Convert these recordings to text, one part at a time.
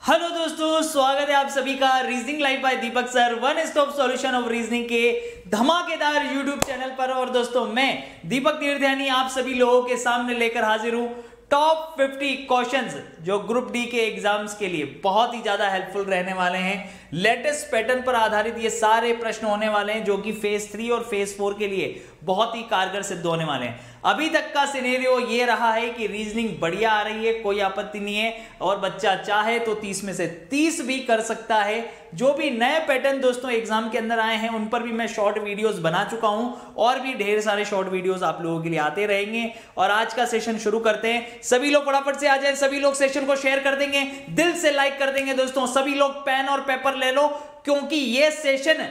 Hello दोस्तों, स्वागत है आप सभी का reasoning live bye Deepak sir, one stop solution of reasoning के धमाकेदार यूट्यूब चैनल पर। और दोस्तों मैं दीपक निर्ध्यानी आप सभी लोगों के सामने लेकर हाजिर हूं टॉप 50 क्वेश्चंस जो ग्रुप डी के एग्जाम्स के लिए बहुत ही ज्यादा हेल्पफुल रहने वाले हैं। लेटेस्ट पैटर्न पर आधारित ये सारे प्रश्न होने वाले हैं जो कि फेज 3 और फेज 4 के लिए बहुत ही कारगर सिद्ध होने वाले हैं। अभी तक का सिनेरियो ये रहा है कि रीजनिंग बढ़िया आ रही है, कोई आपत्ति नहीं है, और बच्चा चाहे तो 30 में से 30 भी कर सकता है। जो भी नए पैटर्न दोस्तों एग्जाम के अंदर आए हैं उन पर भी मैं शॉर्ट वीडियोस बना चुका हूं और भी ढेर सारे शॉर्ट वीडियोस आप लोगों के लिए आते रहेंगे। और आज का सेशन शुरू करते हैं। सभी लोग फटाफट से आ जाए, सभी लोग सेशन को शेयर कर देंगे, दिल से लाइक कर देंगे। दोस्तों सभी लोग पेन और पेपर ले लो क्योंकि ये सेशन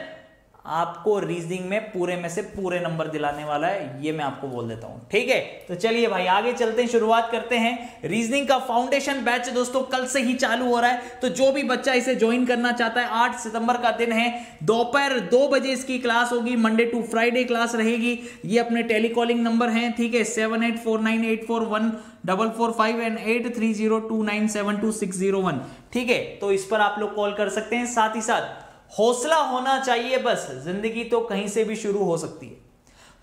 आपको रीजनिंग में पूरे में से पूरे नंबर दिलाने वाला है, ये मैं आपको बोल देता हूं। ठीक है, तो चलिए भाई आगे चलते हैं, शुरुआत करते हैं। रीजनिंग का फाउंडेशन बैच दोस्तों कल से ही चालू हो रहा है, तो जो भी बच्चा इसे ज्वाइन करना चाहता है 8 सितंबर का दिन है, दोपहर 2 बजे इसकी क्लास होगी। मंडे टू फ्राइडे क्लास रहेगी। ये अपने टेलीकॉलिंग नंबर हैं, ठीक है, 7849841445 एंड 8302972601। ठीक है, तो इस पर आप लोग कॉल कर सकते हैं। साथ ही साथ हौसला होना चाहिए बस, जिंदगी तो कहीं से भी शुरू हो सकती है।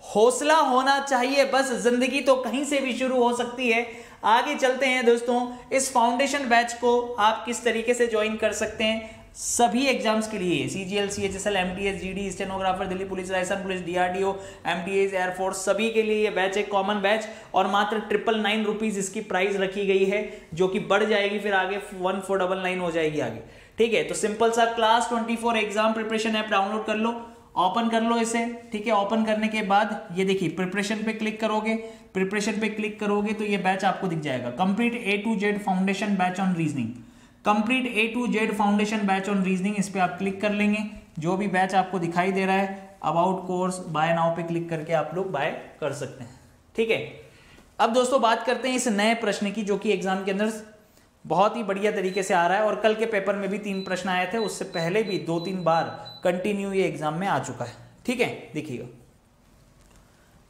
हौसला होना चाहिए बस, जिंदगी तो कहीं से भी शुरू हो सकती है। आगे चलते हैं दोस्तों, इस फाउंडेशन बैच को आप किस तरीके से ज्वाइन कर सकते हैं। सभी एग्जाम्स के लिए CGL, CHSL, MTS, GD, stenographer, Delhi police, Rajasthan police, DRDO, MTS, air force, सभी के लिए ये बैच एक कॉमन बैच और मात्र 999 रुपीज इसकी प्राइस रखी गई है, जो कि बढ़ जाएगी फिर आगे 1499 हो जाएगी आगे। ठीक है, तो सिंपल सा class 24 exam preparation app download कर लो, ओपन कर लो इसे। ठीक है, ओपन करने के बाद ये देखिए प्रिपरेशन पे क्लिक करोगे, प्रिपरेशन पे क्लिक करोगे तो ये बैच आपको दिख जाएगा, complete A to Z foundation batch on reasoning, complete A to Z foundation batch on reasoning. इस पे आप क्लिक कर लेंगे, जो भी बैच आपको दिखाई दे रहा है अबाउट कोर्स बाय नाउ पे क्लिक करके आप लोग बाय कर सकते हैं। ठीक है, अब दोस्तों बात करते हैं इस नए प्रश्न की जो कि एग्जाम के अंदर बहुत ही बढ़िया तरीके से आ रहा है और कल के पेपर में भी 3 प्रश्न आए थे, उससे पहले भी 2-3 बार कंटिन्यू ये एग्जाम में आ चुका है। ठीक है, देखिएगा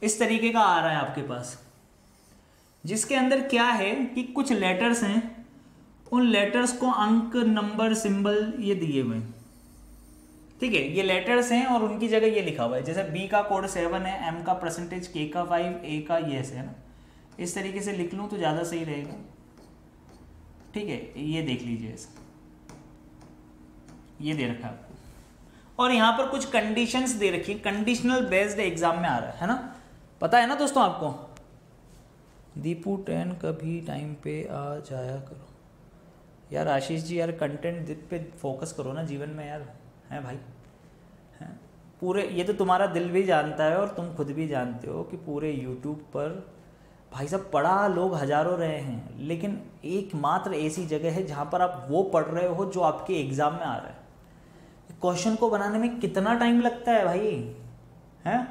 इस तरीके का आ रहा है आपके पास, जिसके अंदर क्या है कि कुछ लेटर्स हैं, उन लेटर्स को अंक, नंबर, सिंबल ये दिए हुए हैं। ठीक है, ये लेटर्स हैं और उनकी जगह ये लिखा हुआ है, जैसे B का कोड 7 है, M का परसेंटेज, K का 5, A का yes है ना। इस तरीके से लिख लूँ तो ज़्यादा सही रहेगा। ठीक है, ये देख लीजिए, ऐसा ये दे रखा है आपको, और यहाँ पर कुछ कंडीशंस दे रखी है, कंडीशनल बेस्ड एग्जाम में आ रहा है ना, पता है ना दोस्तों आपको। दीपू 10 कभी टाइम पे आ जाया करो। यार आशीष जी, यार कंटेंट पे फोकस करो ना जीवन में यार, हैं भाई, हैं पूरे, ये तो तुम्हारा दिल भी जानता है और तुम खुद भी जानते हो कि पूरे यूट्यूब पर भाई साहब पढ़ा लोग हजारों रहे हैं, लेकिन एकमात्र ऐसी जगह है जहाँ पर आप वो पढ़ रहे हो जो आपके एग्जाम में आ रहा है। क्वेश्चन को बनाने में कितना टाइम लगता है भाई, हैं?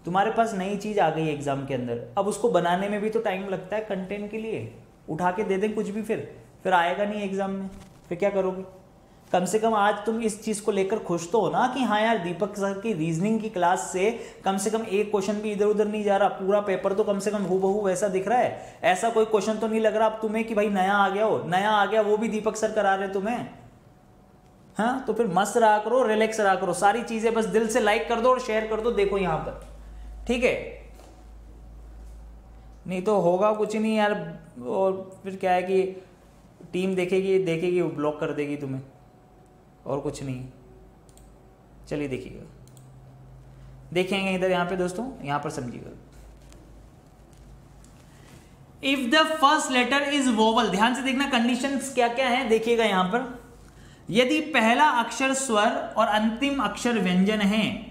तुम्हारे पास नई चीज़ आ गई एग्जाम के अंदर, अब उसको बनाने में भी तो टाइम लगता है। कंटेंट के लिए उठा के दे दें कुछ भी, फिर आएगा नहीं एग्जाम में, फिर क्या करोगे। कम से कम आज तुम इस चीज़ को लेकर खुश तो हो ना कि हाँ यार दीपक सर की रीजनिंग की क्लास से कम एक क्वेश्चन भी इधर उधर नहीं जा रहा, पूरा पेपर तो कम से कम हूबहू वैसा दिख रहा है। ऐसा कोई क्वेश्चन तो नहीं लग रहा अब तुम्हें कि भाई नया आ गया हो, नया आ गया वो भी दीपक सर करा रहे तुम्हें। हाँ, तो फिर मस्त रहा करो, रिलैक्स रहा करो, सारी चीज़ें बस दिल से लाइक कर दो और शेयर कर दो, देखो यहाँ पर। ठीक है, नहीं तो होगा कुछ नहीं यार, और फिर क्या है कि टीम देखेगी ब्लॉक कर देगी तुम्हें, और कुछ नहीं। चलिए देखिएगा, देखेंगे इधर यहाँ पे दोस्तों, यहाँ पर समझिएगा। If the first letter is vowel, ध्यान से देखना कंडीशंस क्या क्या है, देखिएगा यहाँ पर। यदि पहला अक्षर स्वर और अंतिम अक्षर व्यंजन है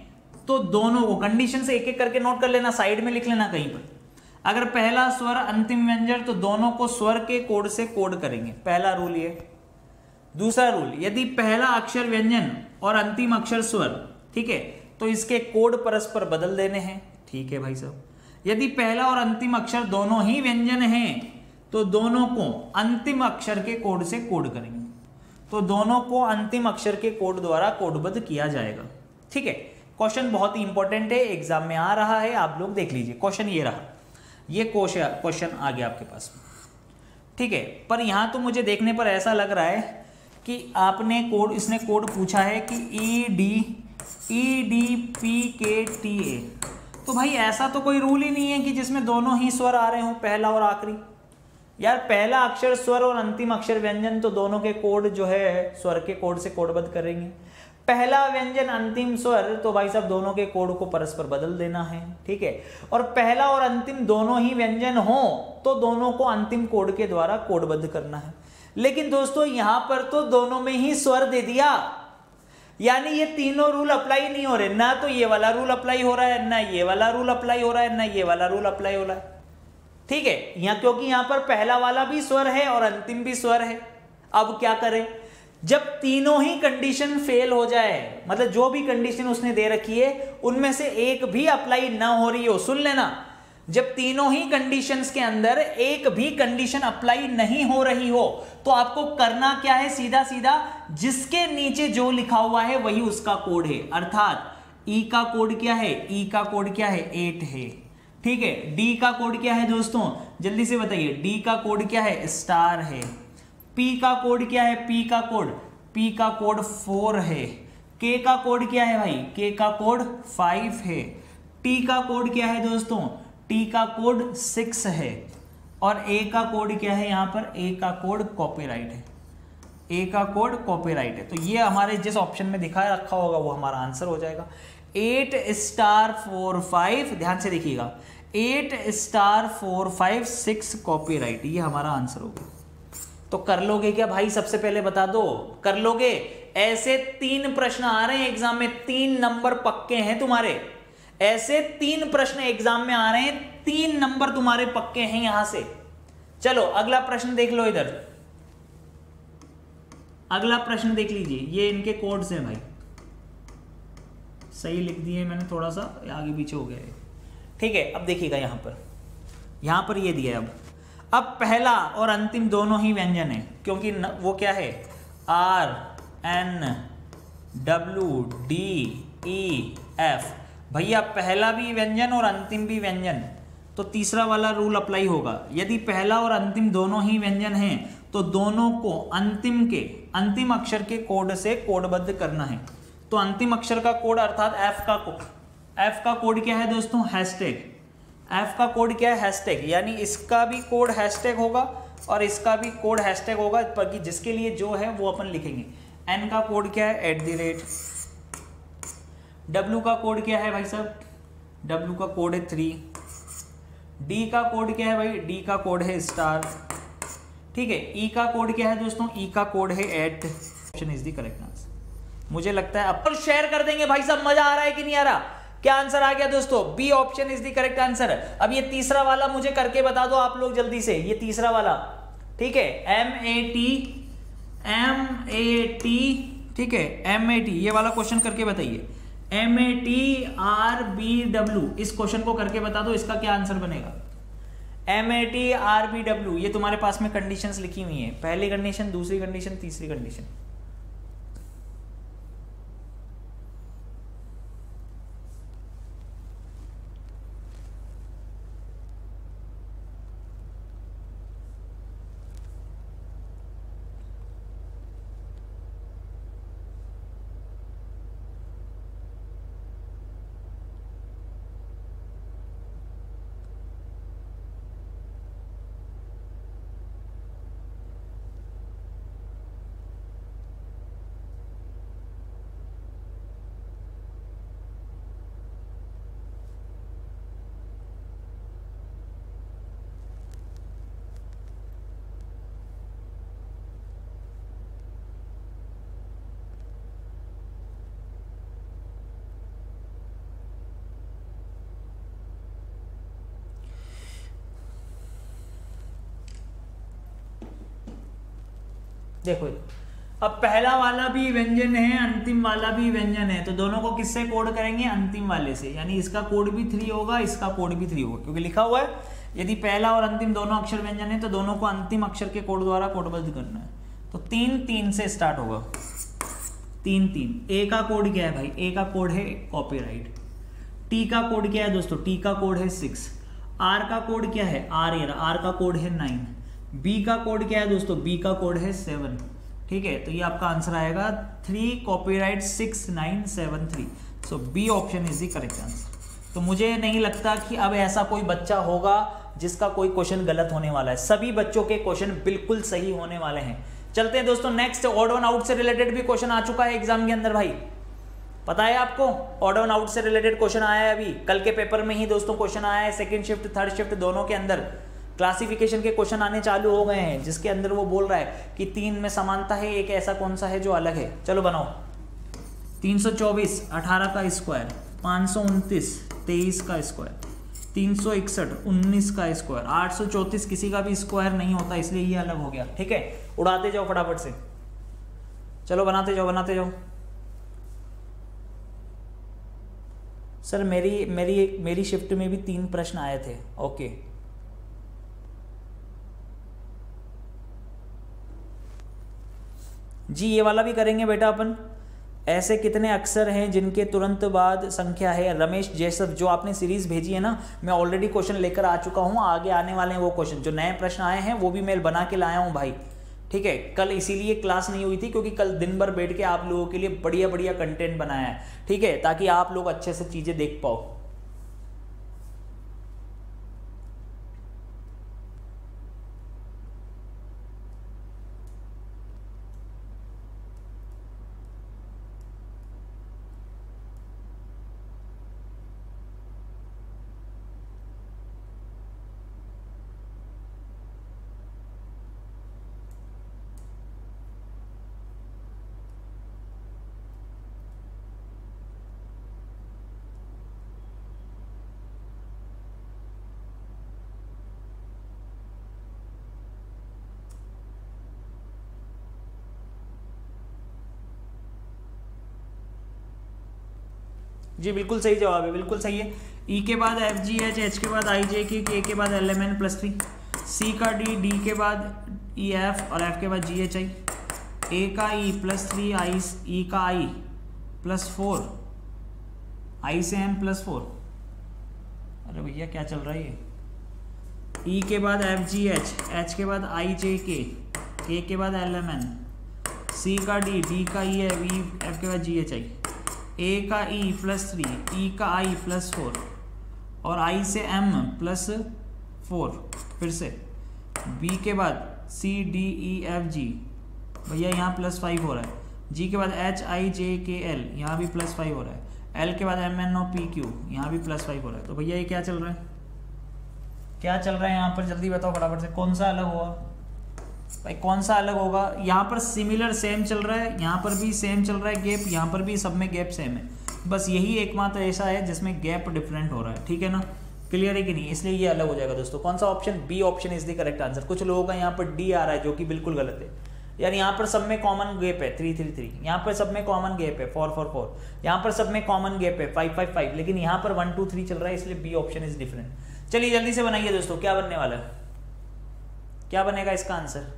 तो दोनों को, कंडीशन से एक एक करके नोट कर लेना, साइड में लिख लेना कहीं पर। अगर पहला स्वर अंतिम व्यंजन तो दोनों को स्वर के कोड से कोड करेंगे, पहला रूल ये। दूसरा रूल, यदि पहला अक्षर व्यंजन और अंतिम अक्षर स्वर, ठीक है, तो इसके कोड परस्पर बदल देने हैं। ठीक है भाई साहब, यदि पहला और अंतिम अक्षर दोनों ही व्यंजन हैं तो दोनों को अंतिम अक्षर के कोड से कोड करेंगे, तो दोनों को अंतिम अक्षर के कोड द्वारा कोडबद्ध किया जाएगा। ठीक है, क्वेश्चन बहुत ही इंपॉर्टेंट है, एग्जाम में आ रहा है, आप लोग देख लीजिए। क्वेश्चन ये रहा, ये क्वेश्चन आ गया आपके पास। ठीक है, पर यहाँ तो मुझे देखने पर ऐसा लग रहा है कि आपने कोड, इसने कोड पूछा है कि EDPKTA। तो भाई ऐसा तो कोई रूल ही नहीं है कि जिसमें दोनों ही स्वर आ रहे हों, पहला और आखिरी। यार पहला अक्षर स्वर और अंतिम अक्षर व्यंजन, तो दोनों के कोड जो है स्वर के कोड से कोडबद्ध करेंगे। पहला व्यंजन अंतिम स्वर, तो भाई साहब दोनों के कोड को परस्पर बदल देना है, ठीक है। और पहला और अंतिम दोनों ही व्यंजन हो तो दोनों को अंतिम कोड के द्वारा कोडबद्ध करना है। लेकिन दोस्तों यहां पर तो दोनों में ही स्वर दे दिया, यानी ये तीनों रूल अप्लाई नहीं हो रहे, ना तो ये वाला रूल अप्लाई हो रहा है, ना ये वाला रूल अप्लाई हो रहा है, ना ये वाला रूल अप्लाई हो रहा है, ठीक है। यहां क्योंकि यहां पर पहला वाला भी स्वर है और अंतिम भी स्वर है। अब क्या करें, जब तीनों ही कंडीशन फेल हो जाए, मतलब जो भी कंडीशन उसने दे रखी है उनमें से एक भी अप्लाई ना हो रही हो, सुन लेना, जब तीनों ही कंडीशंस के अंदर एक भी कंडीशन अप्लाई नहीं हो रही हो तो आपको करना क्या है, सीधा सीधा जिसके नीचे जो लिखा हुआ है वही उसका कोड है। अर्थात ई का कोड क्या है, ई का कोड क्या है, 8 है, ठीक है। डी का कोड क्या है दोस्तों, जल्दी से बताइए, डी का कोड क्या है, स्टार है। पी का कोड क्या है, पी का कोड 4 है। के का कोड क्या है भाई, के का कोड 5 है। टी का कोड क्या है दोस्तों, टी का कोड 6 है। और ए का कोड क्या है, यहां पर ए का कोड कॉपीराइट है, ए का कोड कॉपीराइट है। तो ये हमारे जिस ऑप्शन में दिखा रखा होगा वो हमारा आंसर हो जाएगा। 8 स्टार 4 5, ध्यान से देखिएगा, 8 स्टार 4 5 6 कॉपीराइट, ये हमारा आंसर होगा। तो कर लोगे क्या भाई, सबसे पहले बता दो, कर लोगे? ऐसे 3 प्रश्न आ रहे हैं एग्जाम में, 3 नंबर पक्के हैं तुम्हारे। ऐसे 3 प्रश्न एग्जाम में आ रहे हैं, 3 नंबर तुम्हारे पक्के हैं यहां से। चलो अगला प्रश्न देख लो, इधर अगला प्रश्न देख लीजिए, ये इनके कोड्स हैं भाई, सही लिख दिए मैंने, थोड़ा सा आगे पीछे हो गया है, ठीक है। अब देखिएगा यहां पर ये दिया है। अब पहला और अंतिम दोनों ही व्यंजन है, क्योंकि वो क्या है, R N W D E F। भैया पहला भी व्यंजन और अंतिम भी व्यंजन, तो तीसरा वाला रूल अप्लाई होगा। यदि पहला और अंतिम दोनों ही व्यंजन हैं तो दोनों को अंतिम अक्षर के कोड से कोडबद्ध करना है। तो अंतिम अक्षर का कोड अर्थात एफ का कोड क्या है दोस्तों, हैशटैग। एफ का कोड क्या है, हैशटैग, यानी इसका भी कोड हैशटैग होगा और इसका भी कोड हैशटैग होगा, पर जिसके लिए जो है वो अपन लिखेंगे। एन का कोड क्या है, @ डब्ल्यू का कोड क्या है भाई साहब, डब्ल्यू का कोड है 3। डी का कोड क्या है भाई, डी का कोड है स्टार, ठीक है। ई का कोड क्या है दोस्तों, ई का कोड है 8। Option is the correct answer. मुझे लगता है अब शेयर कर देंगे भाई साहब, मजा आ रहा है कि नहीं आ रहा? क्या आंसर आ गया दोस्तों, B option is the correct answer. अब ये तीसरा वाला मुझे करके बता दो आप लोग जल्दी से, ये तीसरा वाला, ठीक है, MAT, ठीक है, MAT, ये वाला क्वेश्चन करके बताइए, MATRBW, इस क्वेश्चन को करके बता दो, इसका क्या आंसर बनेगा। MATRBW, ये तुम्हारे पास में कंडीशंस लिखी हुई हैं, पहली कंडीशन, दूसरी कंडीशन, तीसरी कंडीशन। देखो अब पहला वाला भी व्यंजन है, अंतिम वाला भी व्यंजन है, तो दोनों को किससे कोड करेंगे, अंतिम वाले से। यानी इसका कोड भी 3 होगा, इसका कोड भी 3 होगा, क्योंकि लिखा हुआ है यदि पहला और अंतिम दोनों अक्षर व्यंजन है तो दोनों को अंतिम अक्षर के कोड द्वारा कोडबद्ध करना है। तो 3 से स्टार्ट होगा, 3। ए का कोड क्या है भाई, ए का कोड है कॉपीराइट। टी का कोड क्या है दोस्तों, टी का कोड है 6। आर का कोड क्या है, आर का कोड है 9। बी का कोड क्या है दोस्तों, बी का कोड है 7, ठीक है। तो ये आपका आंसर आएगा 3 copyright 6973। So B option is the correct answer. तो मुझे नहीं लगता कि अब ऐसा कोई बच्चा होगा जिसका कोई क्वेश्चन गलत होने वाला है, सभी बच्चों के क्वेश्चन बिल्कुल सही होने वाले हैं। चलते हैं दोस्तों नेक्स्ट, ऑड वन आउट से रिलेटेड भी क्वेश्चन आ चुका है एग्जाम के अंदर भाई, पता है आपको, ऑड वन आउट से रिलेटेड क्वेश्चन आया है अभी कल के पेपर में ही दोस्तों, क्वेश्चन आया है सेकंड शिफ्ट थर्ड शिफ्ट दोनों के अंदर क्लासिफिकेशन के क्वेश्चन आने चालू हो गए हैं, जिसके अंदर वो बोल रहा है कि 3 में समानता है, एक ऐसा कौन सा है जो अलग है। चलो बनाओ। 324 18 का स्क्वायर, 529 23 का स्क्वायर, 361 19 का स्क्वायर, 834 किसी का भी स्क्वायर नहीं होता, इसलिए ये अलग हो गया, ठीक है। उड़ाते जाओ फटाफट से, चलो बनाते जाओ बनाते जाओ। सर मेरी शिफ्ट में भी 3 प्रश्न आए थे, ओके। जी ये वाला भी करेंगे बेटा अपन। ऐसे कितने अक्षर हैं जिनके तुरंत बाद संख्या है, रमेश जैसव, जो आपने सीरीज भेजी है ना, मैं ऑलरेडी क्वेश्चन लेकर आ चुका हूं, आगे आने वाले हैं वो क्वेश्चन, जो नए प्रश्न आए हैं वो भी मैं बना के लाया हूं भाई, ठीक है। कल इसीलिए क्लास नहीं हुई थी क्योंकि कल दिन भर बैठ के आप लोगों के लिए बढ़िया बढ़िया कंटेंट बनाया है, ठीक है, ताकि आप लोग अच्छे से चीजें देख पाओ। जी बिल्कुल सही जवाब है, बिल्कुल सही है। ई के बाद एफ जी एच, एच के बाद आई जे के के बाद एल एम एन प्लस 3, सी का डी, डी के बाद ई एफ और एफ के बाद जी एच आई, ए का ई प्लस 3 आई, ई का आई प्लस 4, आई से एम प्लस 4। अरे भैया क्या चल रहा है ये। ई के बाद एफ जी एच, एच के बाद आई जे के के बाद एल एम एन, सी का डी, डी का ई एफ, ई एफ के बाद जी एच आई, ए का ई प्लस 3, ई का आई प्लस 4 और आई से एम प्लस 4, फिर से बी के बाद C D E F G, भैया यहाँ प्लस 5 हो रहा है, जी के बाद एच आई जे के एल, यहाँ भी प्लस 5 हो रहा है, एल के बाद M N O P Q, यहाँ भी प्लस 5 हो रहा है। तो भैया ये क्या चल रहा है, क्या चल रहा है यहाँ पर, जल्दी बताओ फटाफट से, कौन सा अलग हुआ भाई, कौन सा अलग होगा। यहाँ पर सिमिलर सेम चल रहा है, यहाँ पर भी सेम चल रहा है गैप, यहाँ पर भी सब में गैप सेम है, बस यही एकमात्र ऐसा है जिसमें गैप डिफरेंट हो रहा है, ठीक है ना, क्लियर है कि नहीं, इसलिए ये अलग हो जाएगा दोस्तों। कौन सा option, B option is the correct answer. कुछ लोगों का यहाँ पर डी आ रहा है जो कि बिल्कुल गलत है यार, यहाँ पर सब में कॉमन गैप है 3 3 3, यहाँ पर सब में कॉमन गैप है 4 4 4, यहाँ पर सब में कॉमन गैप है 5 5 5, लेकिन यहाँ पर 1 2 3 चल रहा है, इसलिए बी ऑप्शन इज डिफरेंट। चलिए जल्दी से बनाइए दोस्तों, क्या बनने वाला है, क्या बनेगा इसका आंसर।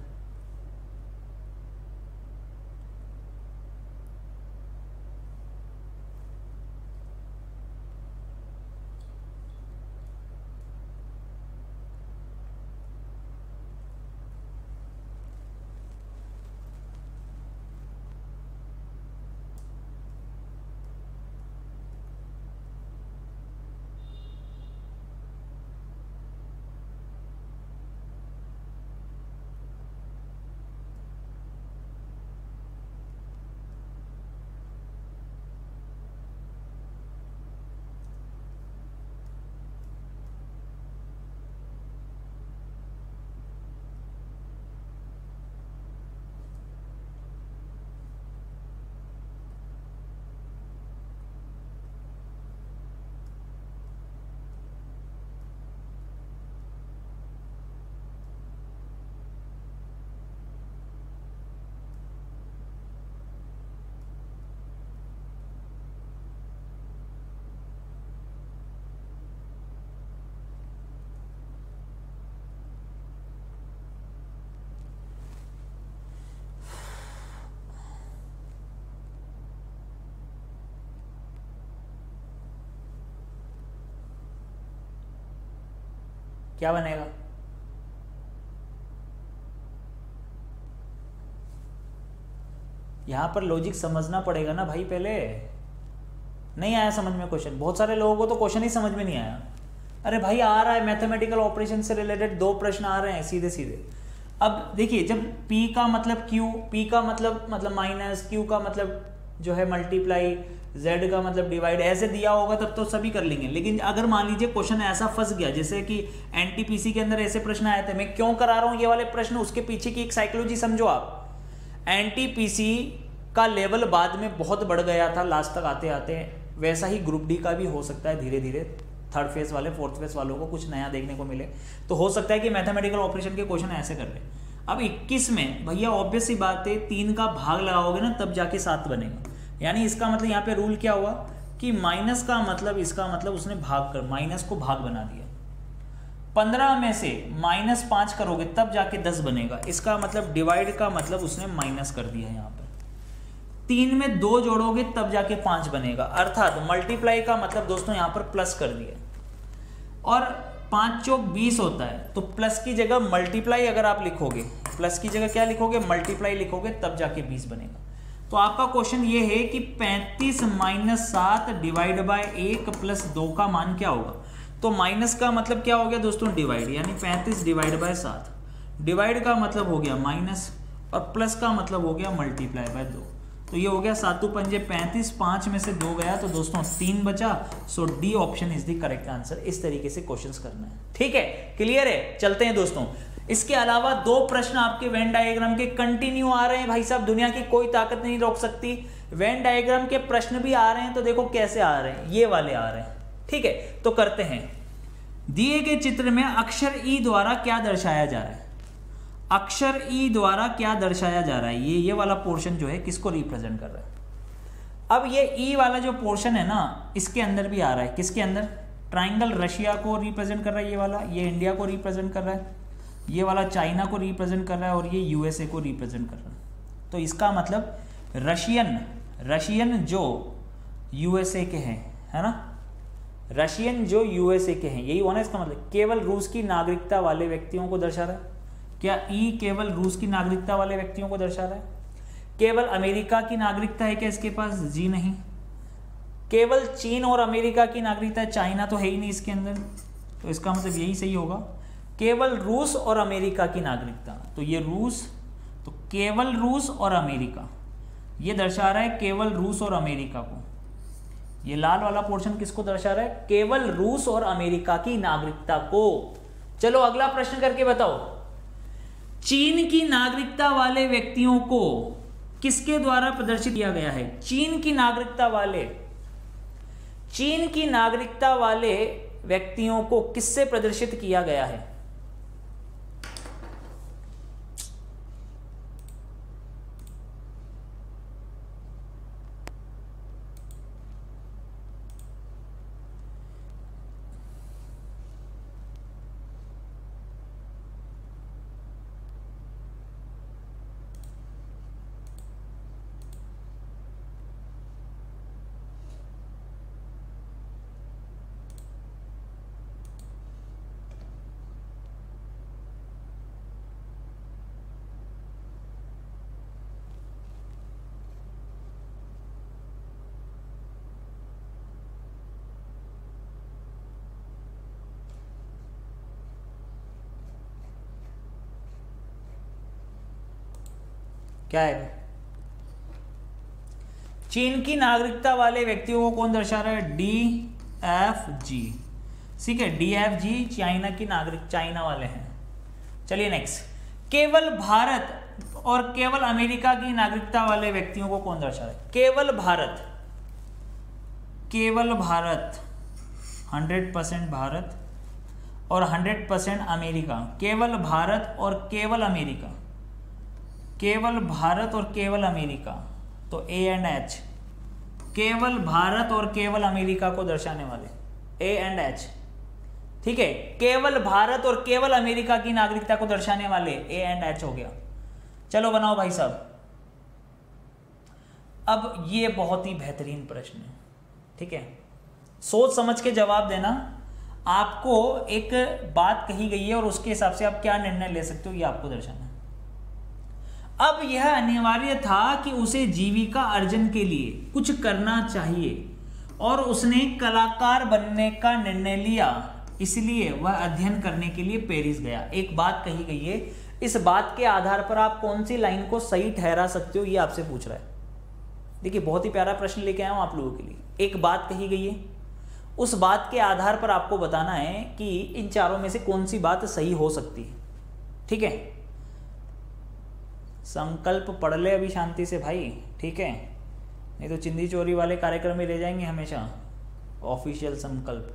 क्या बनेगा, यहाँ पर लॉजिक समझना पड़ेगा ना भाई। पहले नहीं आया समझ में क्वेश्चन, बहुत सारे लोगों को तो क्वेश्चन ही समझ में नहीं आया। अरे भाई आ रहा है, मैथमेटिकल ऑपरेशन से रिलेटेड 2 प्रश्न आ रहे हैं सीधे सीधे। अब देखिए, जब P का मतलब Q, P का मतलब माइनस, Q का मतलब जो है मल्टीप्लाई, Z का मतलब डिवाइड, ऐसे दिया होगा तब तो सभी कर लेंगे। लेकिन अगर मान लीजिए क्वेश्चन ऐसा फंस गया, जैसे कि NTPC के अंदर ऐसे प्रश्न आए थे, मैं क्यों करा रहा हूँ ये वाले प्रश्न, उसके पीछे की एक साइकोलॉजी समझो आप। NTPC का लेवल बाद में बहुत बढ़ गया था लास्ट तक आते आते, वैसा ही ग्रुप डी का भी हो सकता है धीरे धीरे। 3rd फेज वाले 4th फेज वालों को कुछ नया देखने को मिले तो हो सकता है कि मैथमेटिकल ऑपरेशन के क्वेश्चन ऐसे कर ले। अब 21 में भैया ऑब्वियस सी बात है, 3 का भाग लगाओगे ना तब जाके 7 बनेगा। यानी इसका मतलब यहाँ पे रूल क्या हुआ कि माइनस का मतलब, इसका मतलब उसने भाग कर, माइनस को भाग बना दिया। 15 में से -5 करोगे तब जाके 10 बनेगा। इसका मतलब डिवाइड का मतलब उसने माइनस कर दिया यहाँ पर। 3 में 2 जोड़ोगे तब जाके 5 बनेगा, अर्थात मल्टीप्लाई का मतलब दोस्तों यहाँ पर प्लस कर दिया। और 5 चौक 20 होता है, तो प्लस की जगह मल्टीप्लाई अगर आप लिखोगे, प्लस की जगह क्या लिखोगे, मल्टीप्लाई लिखोगे तब जाके 20 बनेगा। तो आपका क्वेश्चन ये है कि 35 - 7 डिवाइड बाय 1 + 2 का मान क्या होगा। तो माइनस का मतलब क्या हो गया दोस्तों, डिवाइड, यानी 35 डिवाइड बाय 7। डिवाइड का मतलब हो गया माइनस और प्लस का मतलब हो गया मल्टीप्लाई बाय 2। तो ये हो गया 7 × 5 = 35, 5 में से 2 गया तो दोस्तों 3 बचा। So D option is the correct answer. इस तरीके से क्वेश्चंस करना है, ठीक है, क्लियर है। चलते हैं दोस्तों, इसके अलावा 2 प्रश्न आपके वेन डायग्राम के कंटिन्यू आ रहे हैं भाई साहब, दुनिया की कोई ताकत नहीं रोक सकती। वेन डायग्राम के प्रश्न भी आ रहे हैं, तो देखो कैसे आ रहे हैं, ये वाले आ रहे हैं, ठीक है। तो करते हैं, दिए गए चित्र में अक्षर ई द्वारा क्या दर्शाया जा रहा है। अक्षर ई द्वारा क्या दर्शाया जा रहा है, ये वाला पोर्शन जो है किसको रिप्रेजेंट कर रहा है। अब ये ई वाला जो पोर्शन है ना, इसके अंदर भी आ रहा है, किसके अंदर, ट्राइंगल रशिया को रिप्रेजेंट कर रहा है, ये वाला, ये इंडिया को रिप्रेजेंट कर रहा है, ये वाला चाइना को रिप्रेजेंट कर रहा है और ये यूएसए को रिप्रेजेंट कर रहा है। तो इसका मतलब रशियन जो यूएसए के हैं, है ना, रशियन जो यूएसए के हैं, यही होना इसका मतलब। केवल रूस की नागरिकता वाले व्यक्तियों को दर्शा रहा है। क्या ई केवल रूस की नागरिकता वाले व्यक्तियों को दर्शा रहा है। केवल अमेरिका की नागरिकता है क्या इसके पास, जी नहीं। केवल चीन और अमेरिका की नागरिकता है, चाइना तो है ही नहीं इसके अंदर, तो इसका मतलब यही सही होगा। केवल रूस और अमेरिका की नागरिकता, तो ये रूस, तो केवल रूस और अमेरिका, ये दर्शा रहा है केवल रूस और अमेरिका को। ये लाल वाला पोर्शन किसको दर्शा रहा है, केवल रूस और अमेरिका की नागरिकता को। चलो अगला प्रश्न करके बताओ, चीन की नागरिकता वाले व्यक्तियों को किसके द्वारा प्रदर्शित किया गया है। चीन की नागरिकता वाले व्यक्तियों को किससे प्रदर्शित किया गया है। क्या है, चीन की नागरिकता वाले व्यक्तियों को कौन दर्शा रहा है, DFG, ठीक है, DFG चाइना की नागरिक, चाइना वाले हैं। चलिए नेक्स्ट, केवल भारत और केवल अमेरिका की नागरिकता वाले व्यक्तियों को कौन दर्शा रहा है। केवल भारत 100% भारत और 100% अमेरिका। केवल भारत और केवल अमेरिका, केवल भारत और केवल अमेरिका, तो A एंड H, केवल भारत और केवल अमेरिका को दर्शाने वाले A एंड H, ठीक है। केवल भारत और केवल अमेरिका की नागरिकता को दर्शाने वाले A एंड H हो गया। चलो बनाओ भाई साहब। अब ये बहुत ही बेहतरीन प्रश्न है, ठीक है, सोच समझ के जवाब देना। आपको एक बात कही गई है और उसके हिसाब से आप क्या निर्णय ले सकते हो, ये आपको दर्शाना है। अब यह अनिवार्य था कि उसे जीविका अर्जन के लिए कुछ करना चाहिए और उसने कलाकार बनने का निर्णय लिया, इसलिए वह अध्ययन करने के लिए पेरिस गया। एक बात कही गई है, इस बात के आधार पर आप कौन सी लाइन को सही ठहरा सकते हो, ये आपसे पूछ रहा है। देखिए बहुत ही प्यारा प्रश्न लेके आया हूं आप लोगों के लिए। एक बात कही गई है, उस बात के आधार पर आपको बताना है कि इन चारों में से कौन सी बात सही हो सकती है। ठीक है, संकल्प पढ़ ले अभी शांति से भाई, ठीक है, नहीं तो चिंदी चोरी वाले कार्यक्रम में रह जाएंगे हमेशा। ऑफिशियल संकल्प,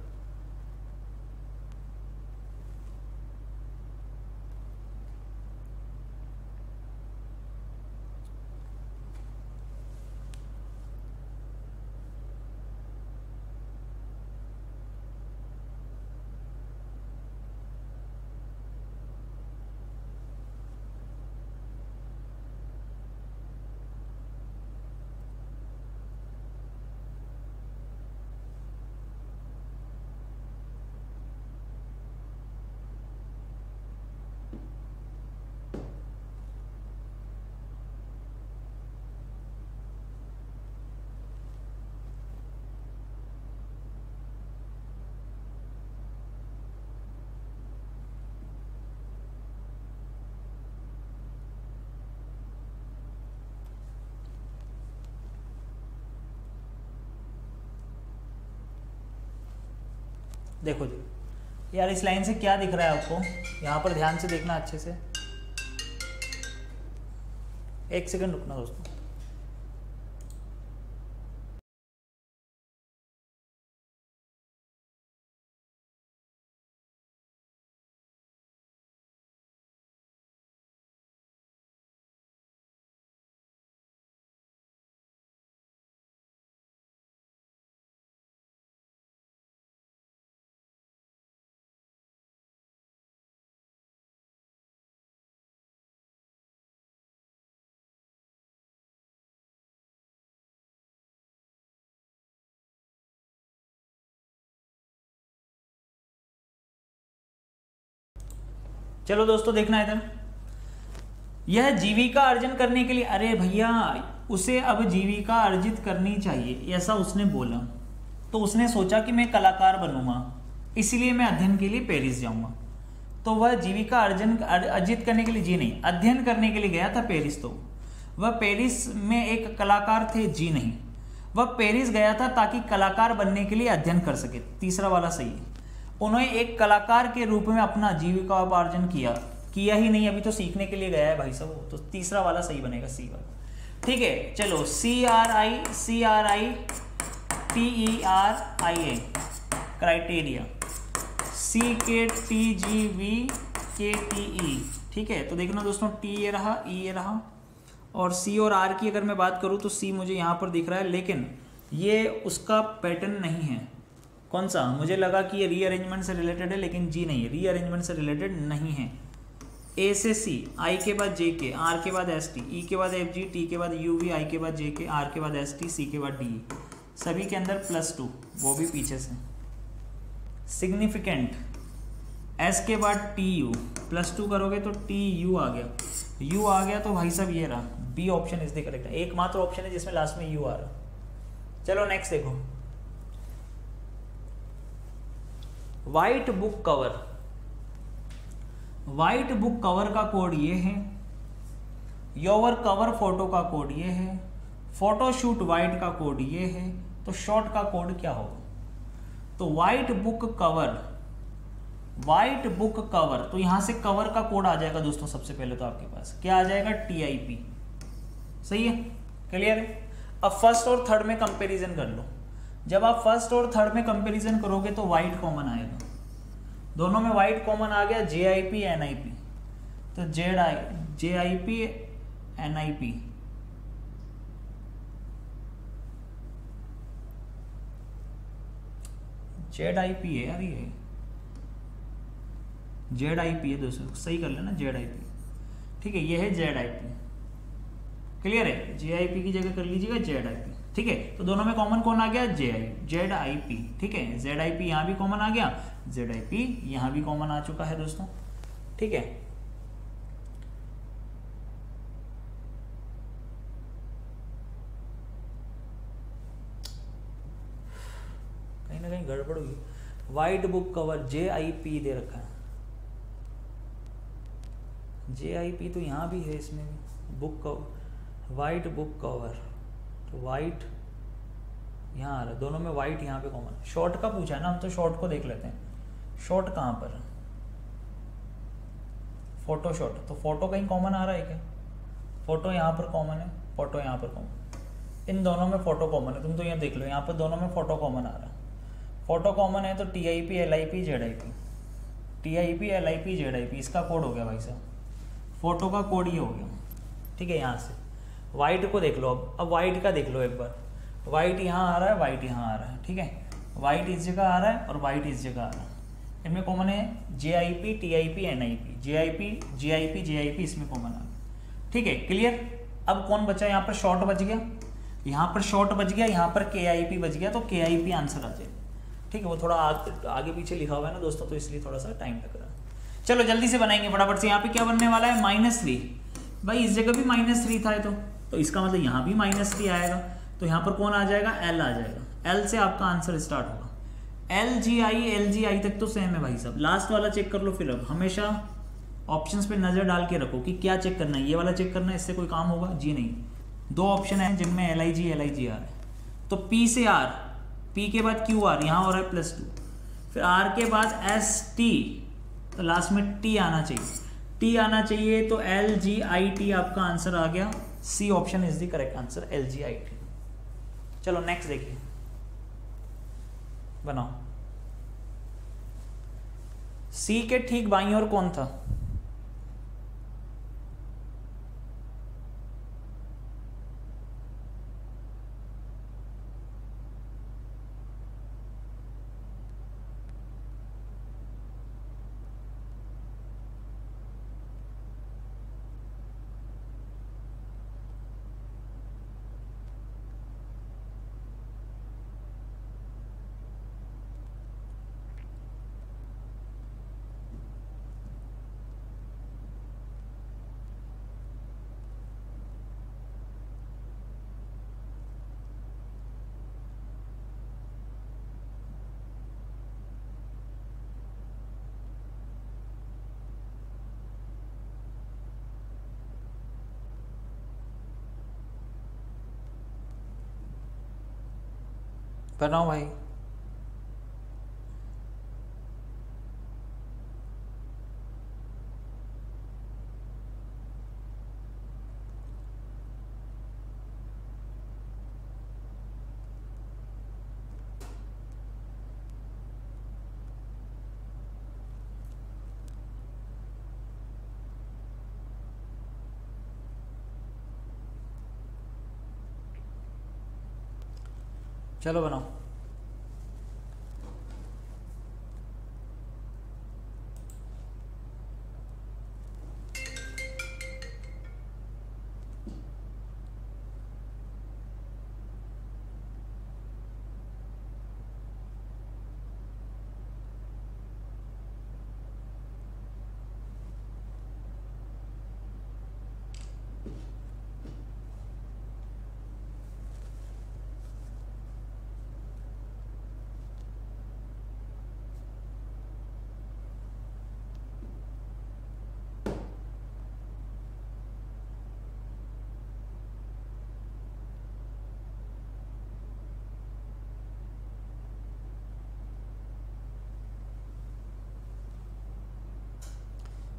देखो जी यार इस लाइन से क्या दिख रहा है आपको, यहाँ पर ध्यान से देखना अच्छे से। एक सेकंड रुकना दोस्तों। चलो दोस्तों देखना है इधर, यह जीविका अर्जन करने के लिए, अरे भैया उसे अब जीविका अर्जित करनी चाहिए ऐसा उसने बोला, तो उसने सोचा कि मैं कलाकार बनूंगा इसलिए मैं अध्ययन के लिए पेरिस जाऊंगा। तो वह जीविका अर्जित करने के लिए, जी नहीं, अध्ययन करने के लिए गया था पेरिस। तो वह पेरिस में एक कलाकार थे, जी नहीं, वह पेरिस गया था ताकि कलाकार बनने के लिए अध्ययन कर सके। तीसरा वाला सही है, उन्होंने एक कलाकार के रूप में अपना जीविकोपार्जन किया ही नहीं, अभी तो सीखने के लिए गया है भाई साहब। तो तीसरा वाला सही बनेगा, सी वाला। ठीक है, चलो CRITERIA क्राइटेरिया, CKTGVKTE। ठीक है, तो देखना दोस्तों, T ये रहा, E ये रहा, और C और R की अगर मैं बात करूं तो C मुझे यहाँ पर दिख रहा है, लेकिन ये उसका पैटर्न नहीं है। कौन सा? मुझे लगा कि ये रीअरेंजमेंट से रिलेटेड है, लेकिन जी नहीं, रीअरेंजमेंट से रिलेटेड नहीं है। A से C, I के बाद JK, R के बाद ST, E के बाद FG, T के बाद UV, I के बाद JK, R के बाद ST, C के बाद DE, सभी के अंदर +2, वो भी पीछे से। सिग्निफिकेंट, S के बाद TU, +2 करोगे तो TU आ गया, U आ गया तो भाई साहब ये रहा, B option is the correct. एकमात्र ऑप्शन है जिसमें लास्ट में U आ रहा। चलो नेक्स्ट देखो, white book cover. White book cover का कोड ये है, योर कवर फोटो का कोड ये है, फोटोशूट व्हाइट का कोड ये है, तो शॉर्ट का कोड क्या होगा? तो व्हाइट बुक कवर, तो यहां से कवर का कोड आ जाएगा दोस्तों। सबसे पहले तो आपके पास क्या आ जाएगा? TIP। सही है, क्लियर है। अब फर्स्ट और थर्ड में कंपैरिजन कर लो। जब आप फर्स्ट और थर्ड में कंपैरिजन करोगे तो व्हाइट कॉमन आएगा, दोनों में व्हाइट कॉमन आ गया, JIP NIP, तो JIP NIP, ZIP है यार, ये ZIP है दोस्तों, सही कर लेना ZIP। ठीक है, ये है ZIP, क्लियर है। JIP की जगह कर लीजिएगा ZIP। ठीक है, तो दोनों में कॉमन कौन आ गया? ZIP। ठीक है, ZIP यहाँ भी कॉमन आ गया, ZIP यहाँ भी कॉमन आ चुका है दोस्तों। ठीक है, कहीं गड़बड़ हुई। वाइट बुक कवर JIP दे रखा है, JIP तो यहाँ भी है, इसमें भी book cover, white book cover, तो वाइट यहाँ आ रहा है, दोनों में वाइट यहाँ पे कॉमन। शॉर्ट का पूछा है ना, हम तो शॉर्ट को देख लेते हैं। शॉर्ट कहाँ पर, फोटो शॉट, तो फोटो कहीं कॉमन आ रहा है क्या? फोटो यहाँ पर कॉमन है, फोटो यहाँ पर कॉमन, इन दोनों में फोटो कॉमन है। तुम तो यहाँ देख लो, यहाँ पर दोनों में फोटो कॉमन आ रहा है। फोटो कॉमन है तो TIP LIP ZIP, TIP LIP ZIP इसका कोड हो गया भाई साहब, फोटो का कोड ये हो गया, ठीक है। यहाँ से वाइट को देख लो, अब वाइट का देख लो एक बार, वाइट यहाँ आ रहा है, वाइट यहाँ आ रहा है, ठीक है। वाइट इस जगह आ रहा है और वाइट इस जगह आ रहा है, इनमें कॉमन है JIP TIP NIP, JIP इसमें कॉमन आ गया, ठीक है, क्लियर। अब कौन बचा, यहाँ पर शॉर्ट बच गया, यहाँ पर शॉर्ट बच गया, यहाँ पर KIP बच गया, तो KIP आंसर आ जाए, ठीक है। वो थोड़ा आगे पीछे लिखा हुआ है ना दोस्तों, तो इसलिए थोड़ा सा टाइम लग रहा है। चलो जल्दी से बनाएंगे फटाफट से। यहाँ पे क्या बनने वाला है, -3, भाई इस जगह भी -3 था तो इसका मतलब यहाँ भी -3 आएगा, तो यहाँ पर कौन आ जाएगा, L आ जाएगा। L से आपका आंसर स्टार्ट होगा। LGI तक तो सेम है भाई साहब। लास्ट वाला चेक कर लो फिर। अब हमेशा ऑप्शंस पे नजर डाल के रखो कि क्या चेक करना है, ये वाला चेक करना है, इससे कोई काम होगा जी नहीं। 2 ऑप्शन है जिनमें LIG आ रहा है, तो P से R, P के बाद QR, यहाँ हो रहा है +2, फिर R के बाद ST, तो लास्ट में T आना चाहिए, T आना चाहिए, तो LGIT आपका आंसर आ गया। C option is the correct answer, LGIT। चलो नेक्स्ट देखिए, बनाओ। C के ठीक बाईं ओर कौन था, बनाओ भाई। चलो बनाओ।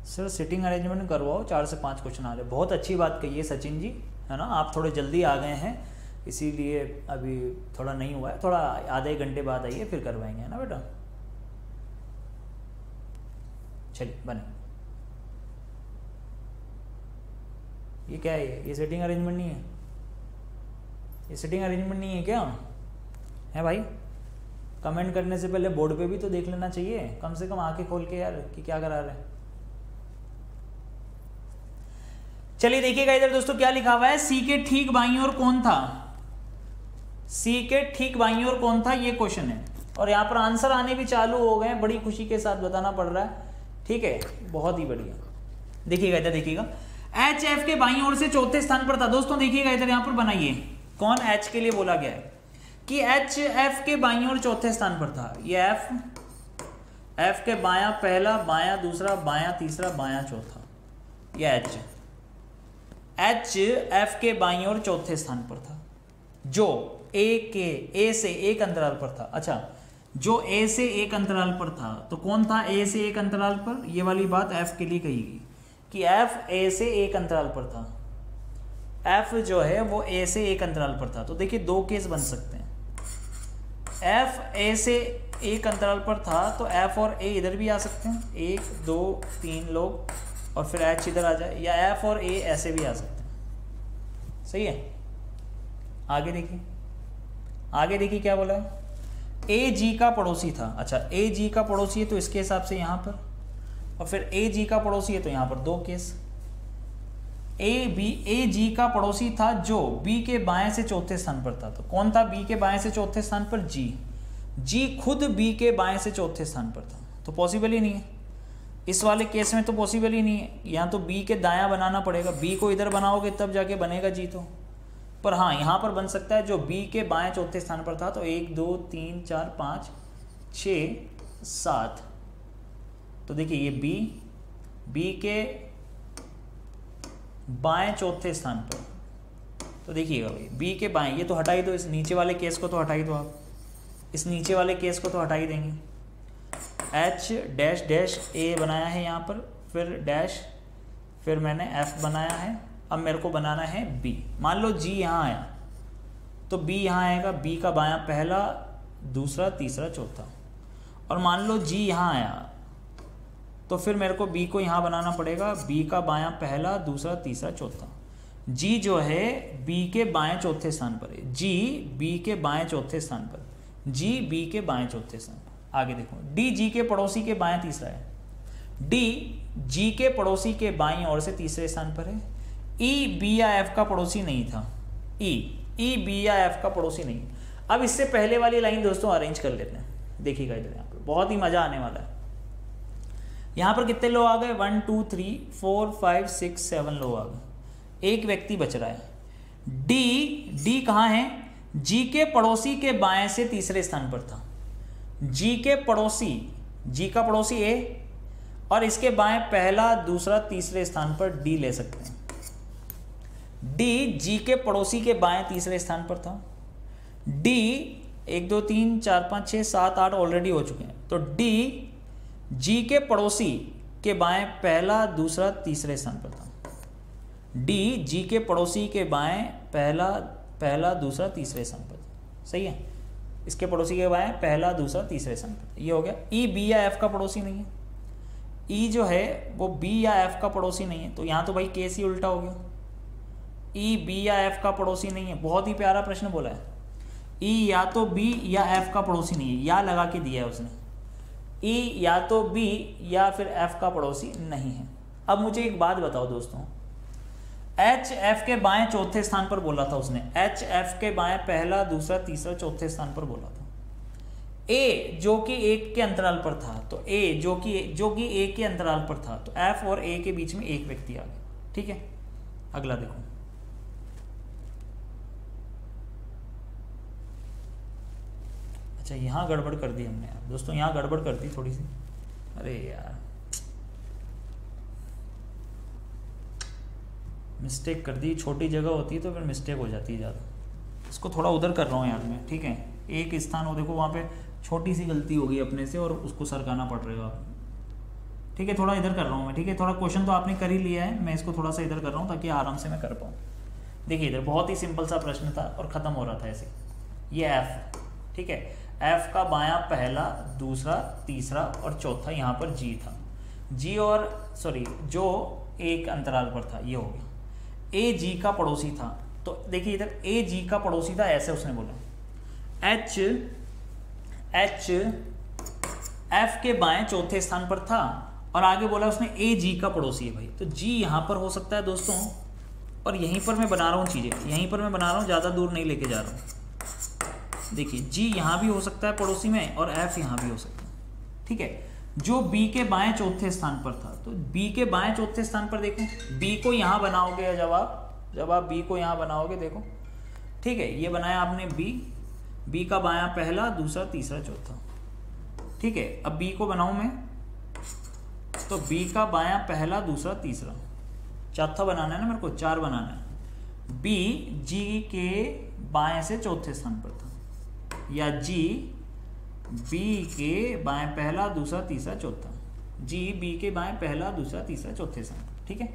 सर सिटिंग अरेंजमेंट करवाओ, 4 से 5 क्वेश्चन आ रहे। बहुत अच्छी बात कही है सचिन जी, है ना। आप थोड़े जल्दी आ गए हैं, इसीलिए अभी थोड़ा नहीं हुआ है, थोड़ा आधे घंटे बाद आइए फिर करवाएंगे, है ना बेटा। चलिए बने। ये क्या है, ये सेटिंग अरेंजमेंट नहीं है, ये सेटिंग अरेंजमेंट नहीं है क्या है भाई? कमेंट करने से पहले बोर्ड पे भी तो देख लेना चाहिए, कम से कम आंखें खोल के यार, कि क्या करा रहे हैं। चलिए देखिएगा इधर दोस्तों क्या लिखा हुआ है, सी के ठीक बाईं ओर कौन था, सी के ठीक बाईं ओर कौन था, ये क्वेश्चन है। और यहाँ पर आंसर आने भी चालू हो गए, बड़ी खुशी के साथ बताना पड़ रहा है, ठीक है, बहुत ही बढ़िया। देखिएगा इधर, देखिएगा एच एफ के बाईं ओर से चौथे स्थान पर था। दोस्तों देखिएगा इधर, यहाँ पर बनाइए, कौन एच के लिए बोला गया है, कि एच एफ के बाईं और चौथे स्थान पर था। ये एफ के बायां पहला, बायां दूसरा, बायां तीसरा, बायां चौथा, ये एच एफ के बाईं और चौथे स्थान पर था, जो ए से एक अंतराल पर था। अच्छा, जो ए से एक अंतराल पर था तो कौन था ए से एक अंतराल पर? ये वाली बात एफ के लिए कही गई कि एफ ए से एक अंतराल पर था। एफ जो है वो ए से एक अंतराल पर था। तो देखिए दो केस बन सकते हैं। एफ ए से एक अंतराल पर था तो एफ और ए इधर भी आ सकते हैं, 1 2 3 लोग, और फिर एच इधर आ जाए, या एफ और ए ऐसे भी आ सकते हैं। सही है। आगे देखिए क्या बोला है। ए जी का पड़ोसी था। अच्छा, ए जी का पड़ोसी है तो इसके हिसाब से यहां पर, और फिर ए जी का पड़ोसी है तो यहां पर दो केस। ए जी का पड़ोसी था जो बी के बाएं से चौथे स्थान पर था। तो कौन था बी के बाएं से चौथे स्थान पर? जी खुद बी के बाएं से चौथे स्थान पर था। तो पॉसिबल ही नहीं है इस वाले केस में, तो पॉसिबल ही नहीं है। यहाँ तो बी के दायां बनाना पड़ेगा, बी को इधर बनाओगे तब जाके बनेगा जी। तो पर हाँ, यहाँ पर बन सकता है जो बी के बाएं चौथे स्थान पर था। तो 1 2 3 4 5 6 7। तो देखिए ये बी के बाएं चौथे स्थान पर। तो देखिएगा भाई बी के बाएं, ये तो हटा ही दो, इस नीचे वाले केस को तो हटा ही दो आप, इस नीचे वाले केस को तो हटा ही देंगे। एच डैश डैश ए बनाया है यहाँ पर, फिर डैश, फिर मैंने एफ बनाया है। अब मेरे को बनाना है बी। मान लो जी यहाँ आया तो बी यहाँ आएगा, बी का बायां पहला, दूसरा, तीसरा, चौथा। और मान लो जी यहाँ आया तो फिर मेरे को बी को यहाँ बनाना पड़ेगा, बी का बायां पहला, दूसरा, तीसरा, चौथा। जी जो है बी के बाएं चौथे स्थान पर है, जी बी के बाएं चौथे स्थान पर, जी बी के बाएं चौथे स्थान पर। आगे देखो, डी जी के पड़ोसी के बाएं तीसरा है, डी जी के पड़ोसी के बाईं ओर से तीसरे स्थान पर है। ई बी या एफ का पड़ोसी नहीं था, ई बी या एफ का पड़ोसी नहीं। अब इससे पहले वाली लाइन दोस्तों अरेंज कर लेते हैं, देखिएगा इधर, यहाँ पर बहुत ही मजा आने वाला है। यहाँ पर कितने लोग आ गए? 1 2 3 4 5 6 7 लोग आ गए, एक व्यक्ति बच रहा है। डी कहाँ है? जी के पड़ोसी के बाएं से तीसरे स्थान पर था। जी के पड़ोसी, जी का पड़ोसी ए, और इसके बाएं पहला, दूसरा, तीसरे स्थान पर डी ले सकते हैं। डी जी के पड़ोसी के बाएं तीसरे स्थान पर था। डी 1 2 3 4 5 6 7 8 ऑलरेडी हो चुके हैं। तो डी जी के पड़ोसी के बाएं पहला, दूसरा, तीसरे स्थान पर था। डी जी के पड़ोसी के बाएं पहला, दूसरा, तीसरे स्थान पर था। सही है। इसके पड़ोसी के बाएं पहला, दूसरा, तीसरे स्थान पर। ये हो गया। ई बी या एफ का पड़ोसी नहीं है, ई जो है वो बी या एफ का पड़ोसी नहीं है। तो यहाँ तो भाई केस ही उल्टा हो गया, ई बी या एफ का पड़ोसी नहीं है। बहुत ही प्यारा प्रश्न बोला है। ई या तो बी या एफ का पड़ोसी नहीं है, या लगा के दिया है उसने। ई या तो बी या फिर एफ का पड़ोसी नहीं है। अब मुझे एक बात बताओ दोस्तों, एच एफ के बाएं चौथे स्थान पर बोला था उसने, एच एफ के बाएं पहला, दूसरा, तीसरा, चौथे स्थान पर बोला था। ए जो कि एक के अंतराल पर था, तो ए जो कि एक के अंतराल पर था, तो एफ और ए के बीच में एक व्यक्ति आ गया। ठीक है, अगला देखो। अच्छा, यहां गड़बड़ कर दी हमने यार दोस्तों, यहां गड़बड़ कर दी थोड़ी सी। अरे यार, मिस्टेक कर दी। छोटी जगह होती है तो फिर मिस्टेक हो जाती है ज़्यादा। इसको थोड़ा उधर कर रहा हूँ यार मैं। ठीक है, एक स्थान हो, देखो वहाँ पे छोटी सी गलती हो गई अपने से और उसको सरकाना पड़ रहेगा। ठीक है, थोड़ा इधर कर रहा हूँ मैं। ठीक है, थोड़ा क्वेश्चन तो आपने कर ही लिया है, मैं इसको थोड़ा सा इधर कर रहा हूँ ताकि आराम से मैं कर पाऊँ। देखिए इधर बहुत ही सिंपल सा प्रश्न था और ख़त्म हो रहा था ऐसे। ये एफ, ठीक है, एफ का बायां पहला, दूसरा, तीसरा और चौथा यहाँ पर जी था। जी और जो एक अंतराल पर था, ये हो गया। ए जी का पड़ोसी था, तो देखिए इधर ए जी का पड़ोसी था, ऐसे उसने बोला। एच एफ के बाएं चौथे स्थान पर था और आगे बोला उसने ए जी का पड़ोसी है भाई। तो जी यहां पर हो सकता है दोस्तों, और यहीं पर मैं बना रहा हूं चीजें, यहीं पर मैं बना रहा हूं, ज्यादा दूर नहीं लेके जा रहा हूं। देखिए जी यहां भी हो सकता है पड़ोसी में और एफ यहां भी हो सकता है। ठीक है, जो बी के बाएं चौथे स्थान पर था, तो बी के बाएं चौथे स्थान पर देखो, बी को यहां बनाओगे, जब आप बी को यहां बनाओगे, देखो ठीक है, ये बनाया आपने बी, बी का बायां पहला, दूसरा, तीसरा, चौथा। ठीक है, अब बी को बनाऊं मैं, तो बी का बायां पहला, दूसरा, तीसरा, चौथा बनाना है ना मेरे को, 4 बनाना है। बी जी के बाएं से चौथे स्थान पर था, या जी बी के बाएं पहला, दूसरा, तीसरा, चौथा। जी बी के बाएं पहला, दूसरा, तीसरा, चौथे स्थान। ठीक है,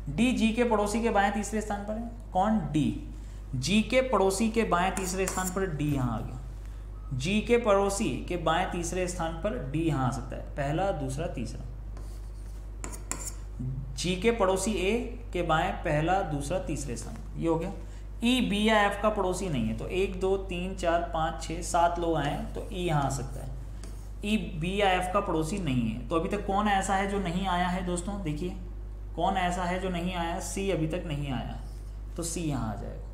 डी जी के पड़ोसी के बाएं तीसरे स्थान पर है। कौन? डी। जी के पड़ोसी के बाएं तीसरे स्थान पर डी यहां आ गया। जी के पड़ोसी के बाएं तीसरे स्थान पर डी यहां आ सकता है, पहला, दूसरा, तीसरा। जी के पड़ोसी ए के बाएं पहला, दूसरा, तीसरे स्थान, ये हो गया। ई बी या एफ का पड़ोसी नहीं है, तो 1 2 3 4 5 6 7 लोग आए, तो ई यहां आ सकता है। ई बी या एफ का पड़ोसी नहीं है, तो अभी तक कौन ऐसा है जो नहीं आया है दोस्तों? देखिए कौन ऐसा है जो नहीं आया? सी अभी तक नहीं आया, तो सी यहां आ जाएगा।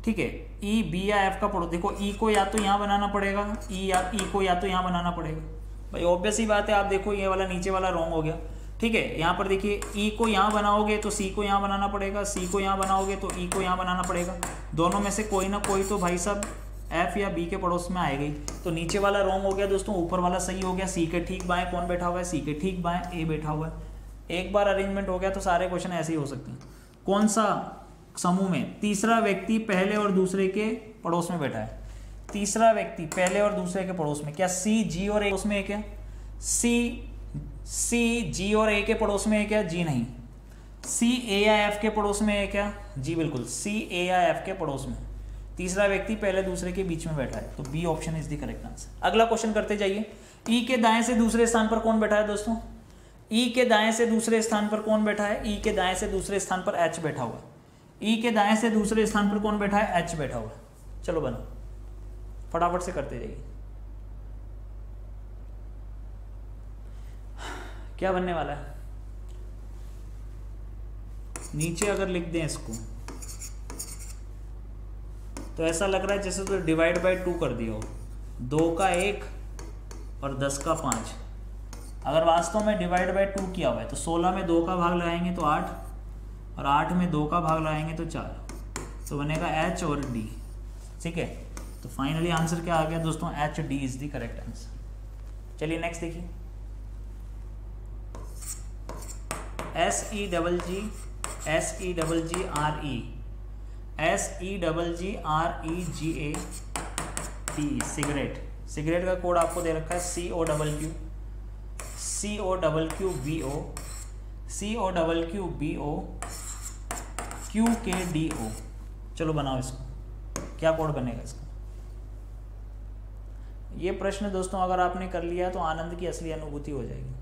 ठीक है, ई बी या एफ का पड़ोसी, देखो ई को या तो यहां बनाना पड़ेगा, ई को या तो यहां बनाना पड़ेगा। भाई ऑब्वियस ही बात है, आप देखो ये वाला नीचे वाला रॉन्ग हो गया। ठीक है, यहाँ पर देखिए ई को यहाँ बनाओगे तो सी को यहाँ बनाना पड़ेगा, सी को यहाँ बनाओगे तो ई को यहाँ बनाना पड़ेगा। दोनों में से कोई ना कोई तो भाई साहब एफ या बी के पड़ोस में आएगा ही। तो नीचे वाला रॉन्ग हो गया दोस्तों, ऊपर वाला सही हो गया। सी के ठीक बाएं कौन बैठा हुआ है? सी के ठीक बाएं ए बैठा हुआ है। एक बार अरेंजमेंट हो गया तो सारे क्वेश्चन ऐसे ही हो सकते हैं। कौन सा समूह में तीसरा व्यक्ति पहले और दूसरे के पड़ोस में बैठा है? तीसरा व्यक्ति पहले और दूसरे के पड़ोस में, क्या सी जी और ए पड़ोस में है क्या? सी जी और ए के पड़ोस में है क्या? जी नहीं। सी ए या एफ के पड़ोस में है क्या? जी बिल्कुल, सी ए या एफ के पड़ोस में। तीसरा व्यक्ति पहले दूसरे के बीच में बैठा है, तो B option is the correct answer. अगला क्वेश्चन करते जाइए। ई के दाएं से दूसरे स्थान पर कौन बैठा है दोस्तों? ई के दाएं से दूसरे स्थान पर कौन बैठा है? ई के दाएं से दूसरे स्थान पर एच बैठा हुआ है। ई के दाएं से दूसरे स्थान पर कौन बैठा है? एच बैठा हुआ है। चलो बनो, फटाफट से करते जाइए। क्या बनने वाला है? नीचे अगर लिख दें इसको तो ऐसा लग रहा है जैसे तो डिवाइड बाय 2 कर दिया हो, 2 का 1 और 10 का 5। अगर वास्तव में डिवाइड बाय 2 किया हुआ है तो 16 में 2 का भाग लगाएंगे तो 8, और 8 में 2 का भाग लगाएंगे तो 4, तो बनेगा एच और डी। ठीक है, तो फाइनली आंसर क्या आ गया दोस्तों? H D is the correct answer. चलिए नेक्स्ट देखिए। SEGGREGREGAT, cigarette. सिगरेट का कोड आपको दे रखा है COQQBO QKDO। चलो बनाओ इसको, क्या कोड बनेगा इसका? ये प्रश्न दोस्तों अगर आपने कर लिया तो आनंद की असली अनुभूति हो जाएगी।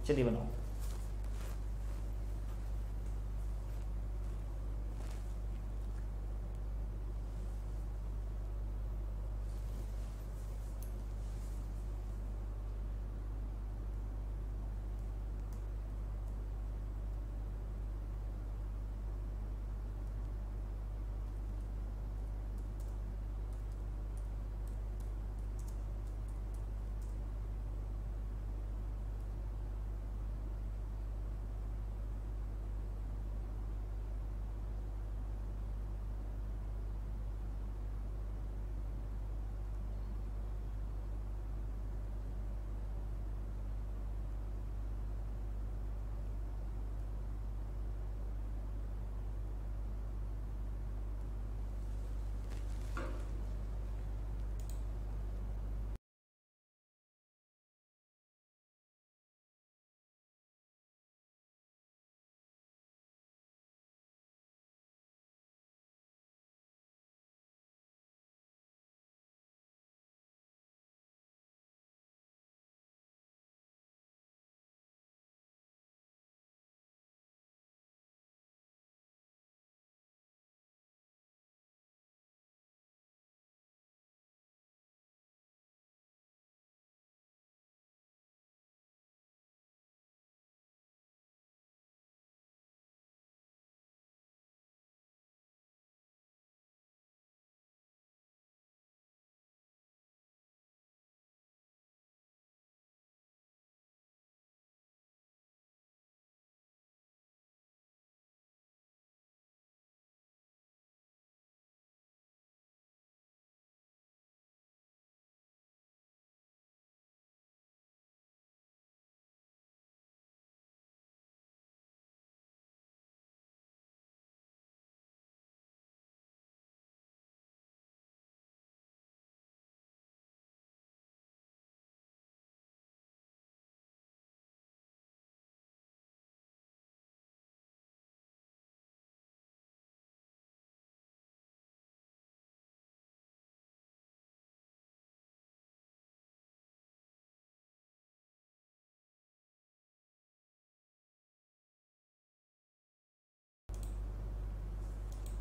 चलिए बनाओ।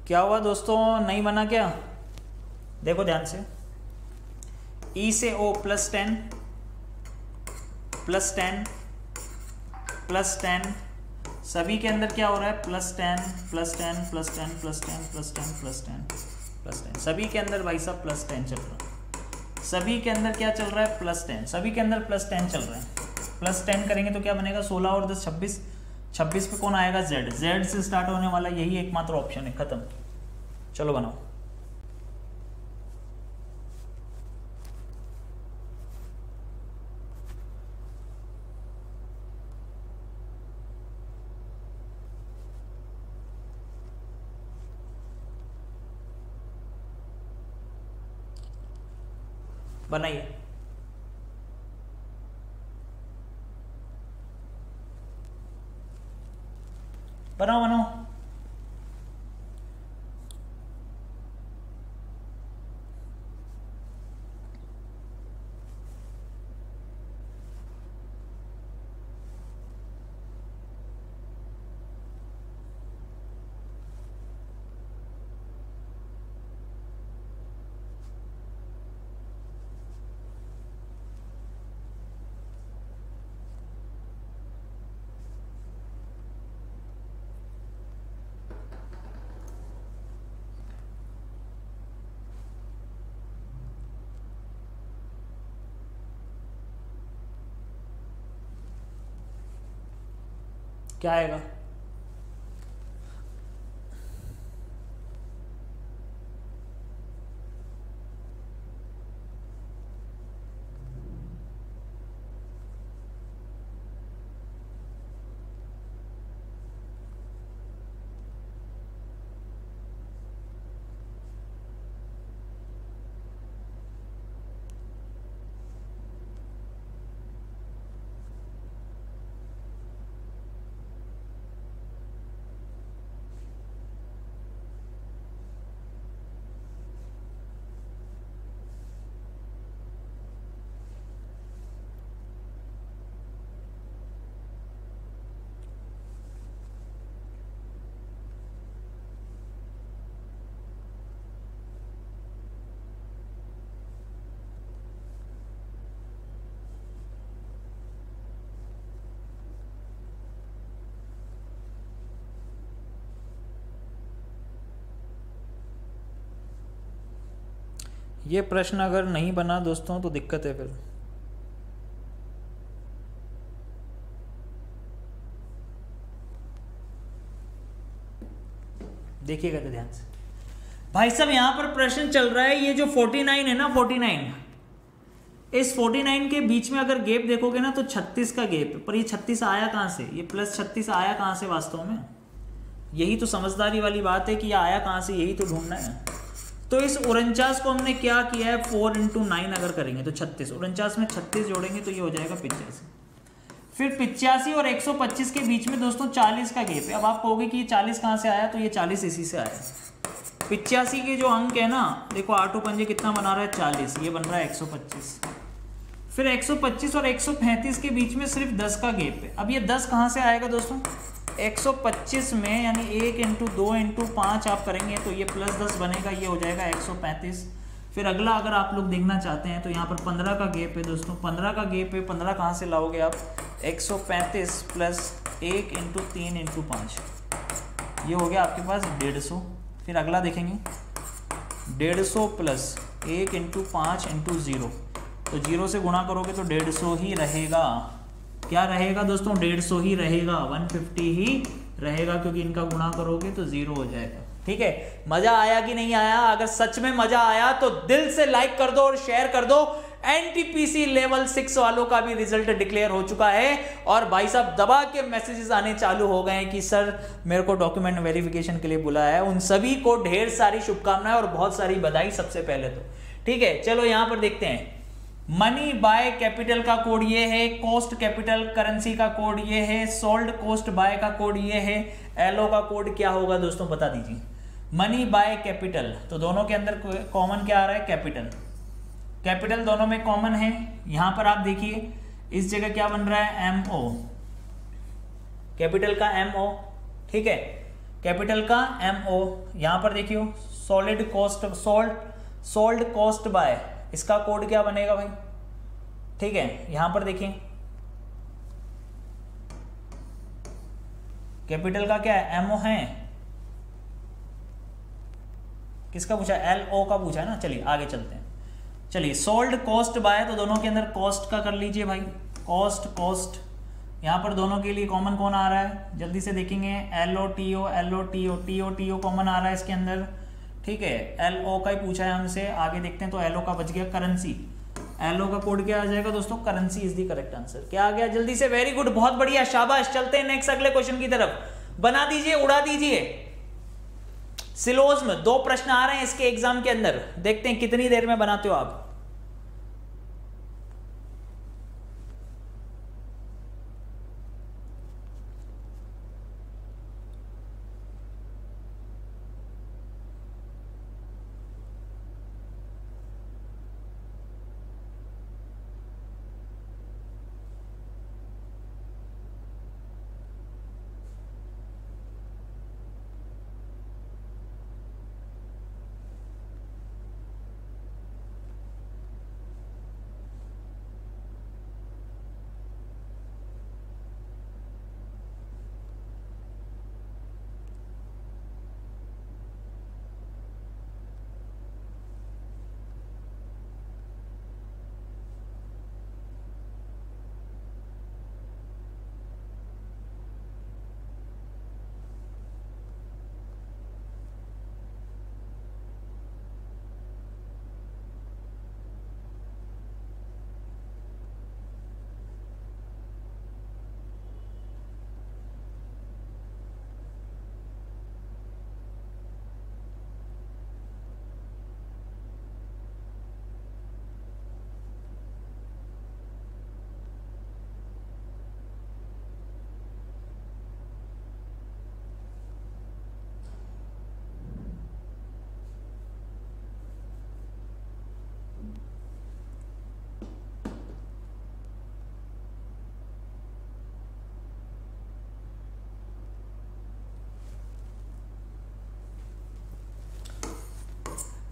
क्या हुआ दोस्तों, नहीं बना क्या? देखो ध्यान से, ई से ओ प्लस 10 प्लस 10 प्लस 10, सभी के अंदर क्या हो रहा है? Plus 10 plus 10 plus 10 plus 10 plus 10 plus 10 plus 10, सभी के अंदर भाई साहब प्लस 10 चल रहा है। सभी के अंदर क्या चल रहा है? प्लस 10, सभी के अंदर प्लस 10 चल रहा है। प्लस 10 करेंगे तो क्या बनेगा? 16 और 10 26, 26 पे कौन आएगा? जेड, जेड से स्टार्ट होने वाला यही एकमात्र ऑप्शन है, खत्म। चलो बनाओ। बनाइए। बनाओ बनाओ। क्या आएगा? ये प्रश्न अगर नहीं बना दोस्तों तो दिक्कत है फिर। देखिएगा तो ध्यान से भाई साहब, यहां पर प्रश्न चल रहा है, ये जो 49 है ना, 49, इस 49 के बीच में अगर गैप देखोगे ना तो 36 का गैप है, पर ये 36 आया कहां से? ये प्लस 36 आया कहां से वास्तव में? यही तो समझदारी वाली बात है कि ये आया कहां से, यही तो ढूंढना है। तो इस 49 को हमने क्या किया है? 4 × 9 अगर करेंगे तो 36, 49 में 36 जोड़ेंगे तो ये हो जाएगा 85। फिर 85 और 125 के बीच में दोस्तों 40 का गैप है। अब आप कहोगे कि ये 40 कहाँ से आया? तो ये 40 इसी से आया। 85 के जो अंक है ना, देखो 8 पंजे कितना बना रहा है? 40, ये बन रहा है 125। फिर 125 और 135 के बीच में सिर्फ 10 का गैप है। अब ये 10 कहाँ से आएगा दोस्तों? 125 में, यानी 1 × 2 × 5 आप करेंगे तो ये प्लस 10 बनेगा, ये हो जाएगा 135। फिर अगला अगर आप लोग देखना चाहते हैं तो यहाँ पर 15 का गैप है दोस्तों, 15 का गैप है। 15 कहाँ से लाओगे आप? 135 प्लस 1 × 3 × 5, ये हो गया आपके पास 150। फिर अगला देखेंगे 150 प्लस 1 × 5 × 0, तो 0 से गुणा करोगे तो 150 ही रहेगा। क्या रहेगा दोस्तों? 150 ही रहेगा, 150 ही रहेगा, क्योंकि इनका गुणा करोगे तो 0 हो जाएगा। ठीक है, मजा आया कि नहीं आया? अगर सच में मजा आया तो दिल से लाइक कर दो और शेयर कर दो। एनटीपीसी लेवल 6 वालों का भी रिजल्ट डिक्लेयर हो चुका है और भाई साहब दबा के मैसेजेस आने चालू हो गए हैं कि सर मेरे को डॉक्यूमेंट वेरिफिकेशन के लिए बुलाया है। उन सभी को ढेर सारी शुभकामनाएं और बहुत सारी बधाई सबसे पहले तो। ठीक है, चलो यहां पर देखते हैं। मनी बाय कैपिटल का कोड ये है, कॉस्ट कैपिटल करेंसी का कोड ये है, सोल्ड कॉस्ट बाय का कोड ये है, एलओ का कोड क्या होगा दोस्तों बता दीजिए। मनी बाय कैपिटल, तो दोनों के अंदर कॉमन क्या आ रहा है? कैपिटल। कैपिटल दोनों में कॉमन है। यहां पर आप देखिए इस जगह क्या बन रहा है? एमओ, कैपिटल का एमओ। ठीक है, कैपिटल का MO, यहां पर देखियो solid cost, sold cost by, इसका कोड क्या बनेगा भाई, ठीक है। यहां पर देखिए कैपिटल का क्या है, MO है, किसका पूछा, LO का पूछा है ना। चलिए आगे चलते हैं। चलिए सोल्ड कॉस्ट बाय, तो दोनों के अंदर कॉस्ट का कर लीजिए भाई, कॉस्ट यहां पर दोनों के लिए कॉमन कौन आ रहा है, जल्दी से देखेंगे, LO कॉमन आ रहा है इसके अंदर, ठीक है। LO का ही पूछा है हमसे, आगे देखते हैं। तो LO का बच गया करेंसी, LO का कोड क्या आ जाएगा दोस्तों, currency is the correct answer. क्या आ गया जल्दी से, वेरी गुड, बहुत बढ़िया, शाबाश। चलते हैं नेक्स्ट अगले क्वेश्चन की तरफ, बना दीजिए, उड़ा दीजिए। सिलोज में 2 प्रश्न आ रहे हैं इसके एग्जाम के अंदर, देखते हैं कितनी देर में बनाते हो आप।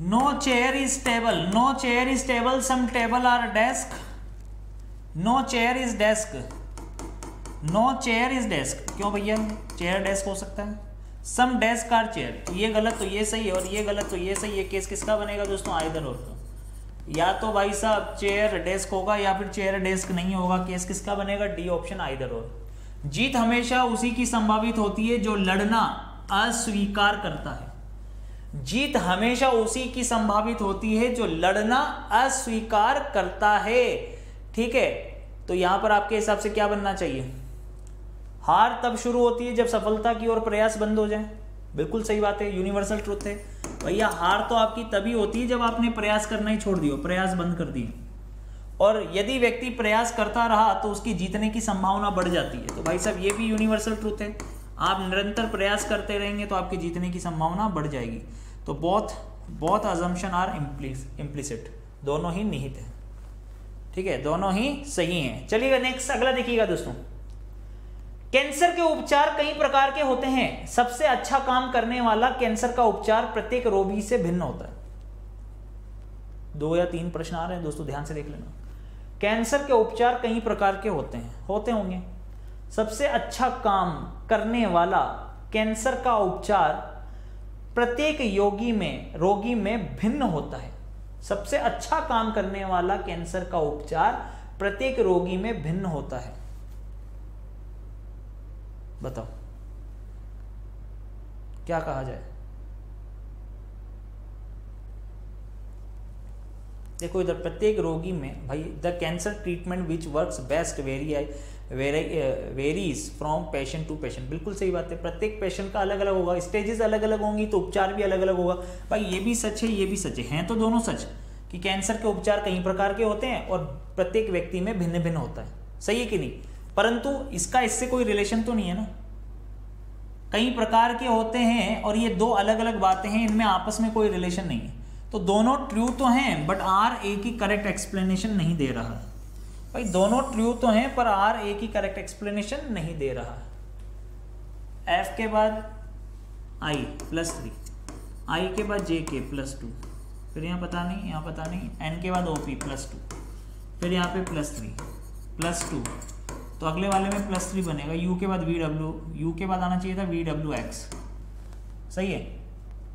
No chair is table, no chair is table, some table are desk, no chair is desk, no chair is desk, क्यों भैया, चेयर डेस्क हो सकता है, some desk are chair, तो ये गलत तो ये सही है और ये गलत तो ये सही है। केस किसका बनेगा दोस्तों, आइदर और, या तो भाई साहब चेयर डेस्क होगा या फिर चेयर डेस्क नहीं होगा। केस किसका बनेगा, डी ऑप्शन, आइदर और। जीत हमेशा उसी की संभावित होती है जो लड़ना अस्वीकार करता है, जीत हमेशा उसी की संभावित होती है जो लड़ना अस्वीकार करता है, ठीक है। तो यहां पर आपके हिसाब से क्या बनना चाहिए, हार तब शुरू होती है जब सफलता की ओर प्रयास बंद हो जाए। बिल्कुल सही बात है, यूनिवर्सल ट्रुथ है भैया। हार तो आपकी तभी होती है जब आपने प्रयास करना ही छोड़ दिया, प्रयास बंद कर दिए, और यदि व्यक्ति प्रयास करता रहा तो उसकी जीतने की संभावना बढ़ जाती है। तो भाई साहब ये भी यूनिवर्सल ट्रुथ है, आप निरंतर प्रयास करते रहेंगे तो आपकी जीतने की संभावना बढ़ जाएगी। तो बोथ अजम्पशन आर इम्प्लिसिट, दोनों ही निहित है, ठीक है, दोनों ही सही हैं। चलिएगा नेक्स्ट अगला देखिएगा दोस्तों, कैंसर के उपचार कई प्रकार के होते हैं, सबसे अच्छा काम करने वाला कैंसर का उपचार प्रत्येक रोगी से भिन्न होता है। 2 या 3 प्रश्न आ रहे हैं दोस्तों, ध्यान से देख लेना। कैंसर के उपचार कई प्रकार के होते हैं, होते होंगे। सबसे अच्छा काम करने वाला कैंसर का उपचार प्रत्येक रोगी में भिन्न होता है। सबसे अच्छा काम करने वाला कैंसर का उपचार प्रत्येक रोगी में भिन्न होता है। बताओ क्या कहा जाए। देखो इधर प्रत्येक रोगी में भाई, the cancer treatment which works best varies from patient to patient. बिल्कुल सही बात है, प्रत्येक पेशेंट का अलग अलग होगा, स्टेजेस अलग अलग होंगी तो उपचार भी अलग अलग होगा। भाई ये भी सच है, ये भी सच है, हैं तो दोनों सच कि कैंसर के उपचार कई प्रकार के होते हैं और प्रत्येक व्यक्ति में भिन्न भिन्न होता है, सही है कि नहीं। परंतु इसका इससे कोई रिलेशन तो नहीं है ना, कई प्रकार के होते हैं और ये 2 अलग अलग बातें हैं, इनमें आपस में कोई रिलेशन नहीं है। तो दोनों ट्रू तो हैं बट आर ए की करेक्ट एक्सप्लेनेशन नहीं दे रहा। भाई दोनों ट्रू तो हैं पर आर ए की करेक्ट एक्सप्लेनेशन नहीं दे रहा। एफ के बाद आई प्लस 3, आई के बाद जे के प्लस 2, फिर यहाँ पता नहीं, यहाँ पता नहीं, एन के बाद ओ पी प्लस 2, फिर यहाँ पे प्लस 3 प्लस 2, तो अगले वाले में प्लस 3 बनेगा, यू के बाद वी डब्ल्यू, यू के बाद आना चाहिए था वी डब्ल्यू एक्स, सही है।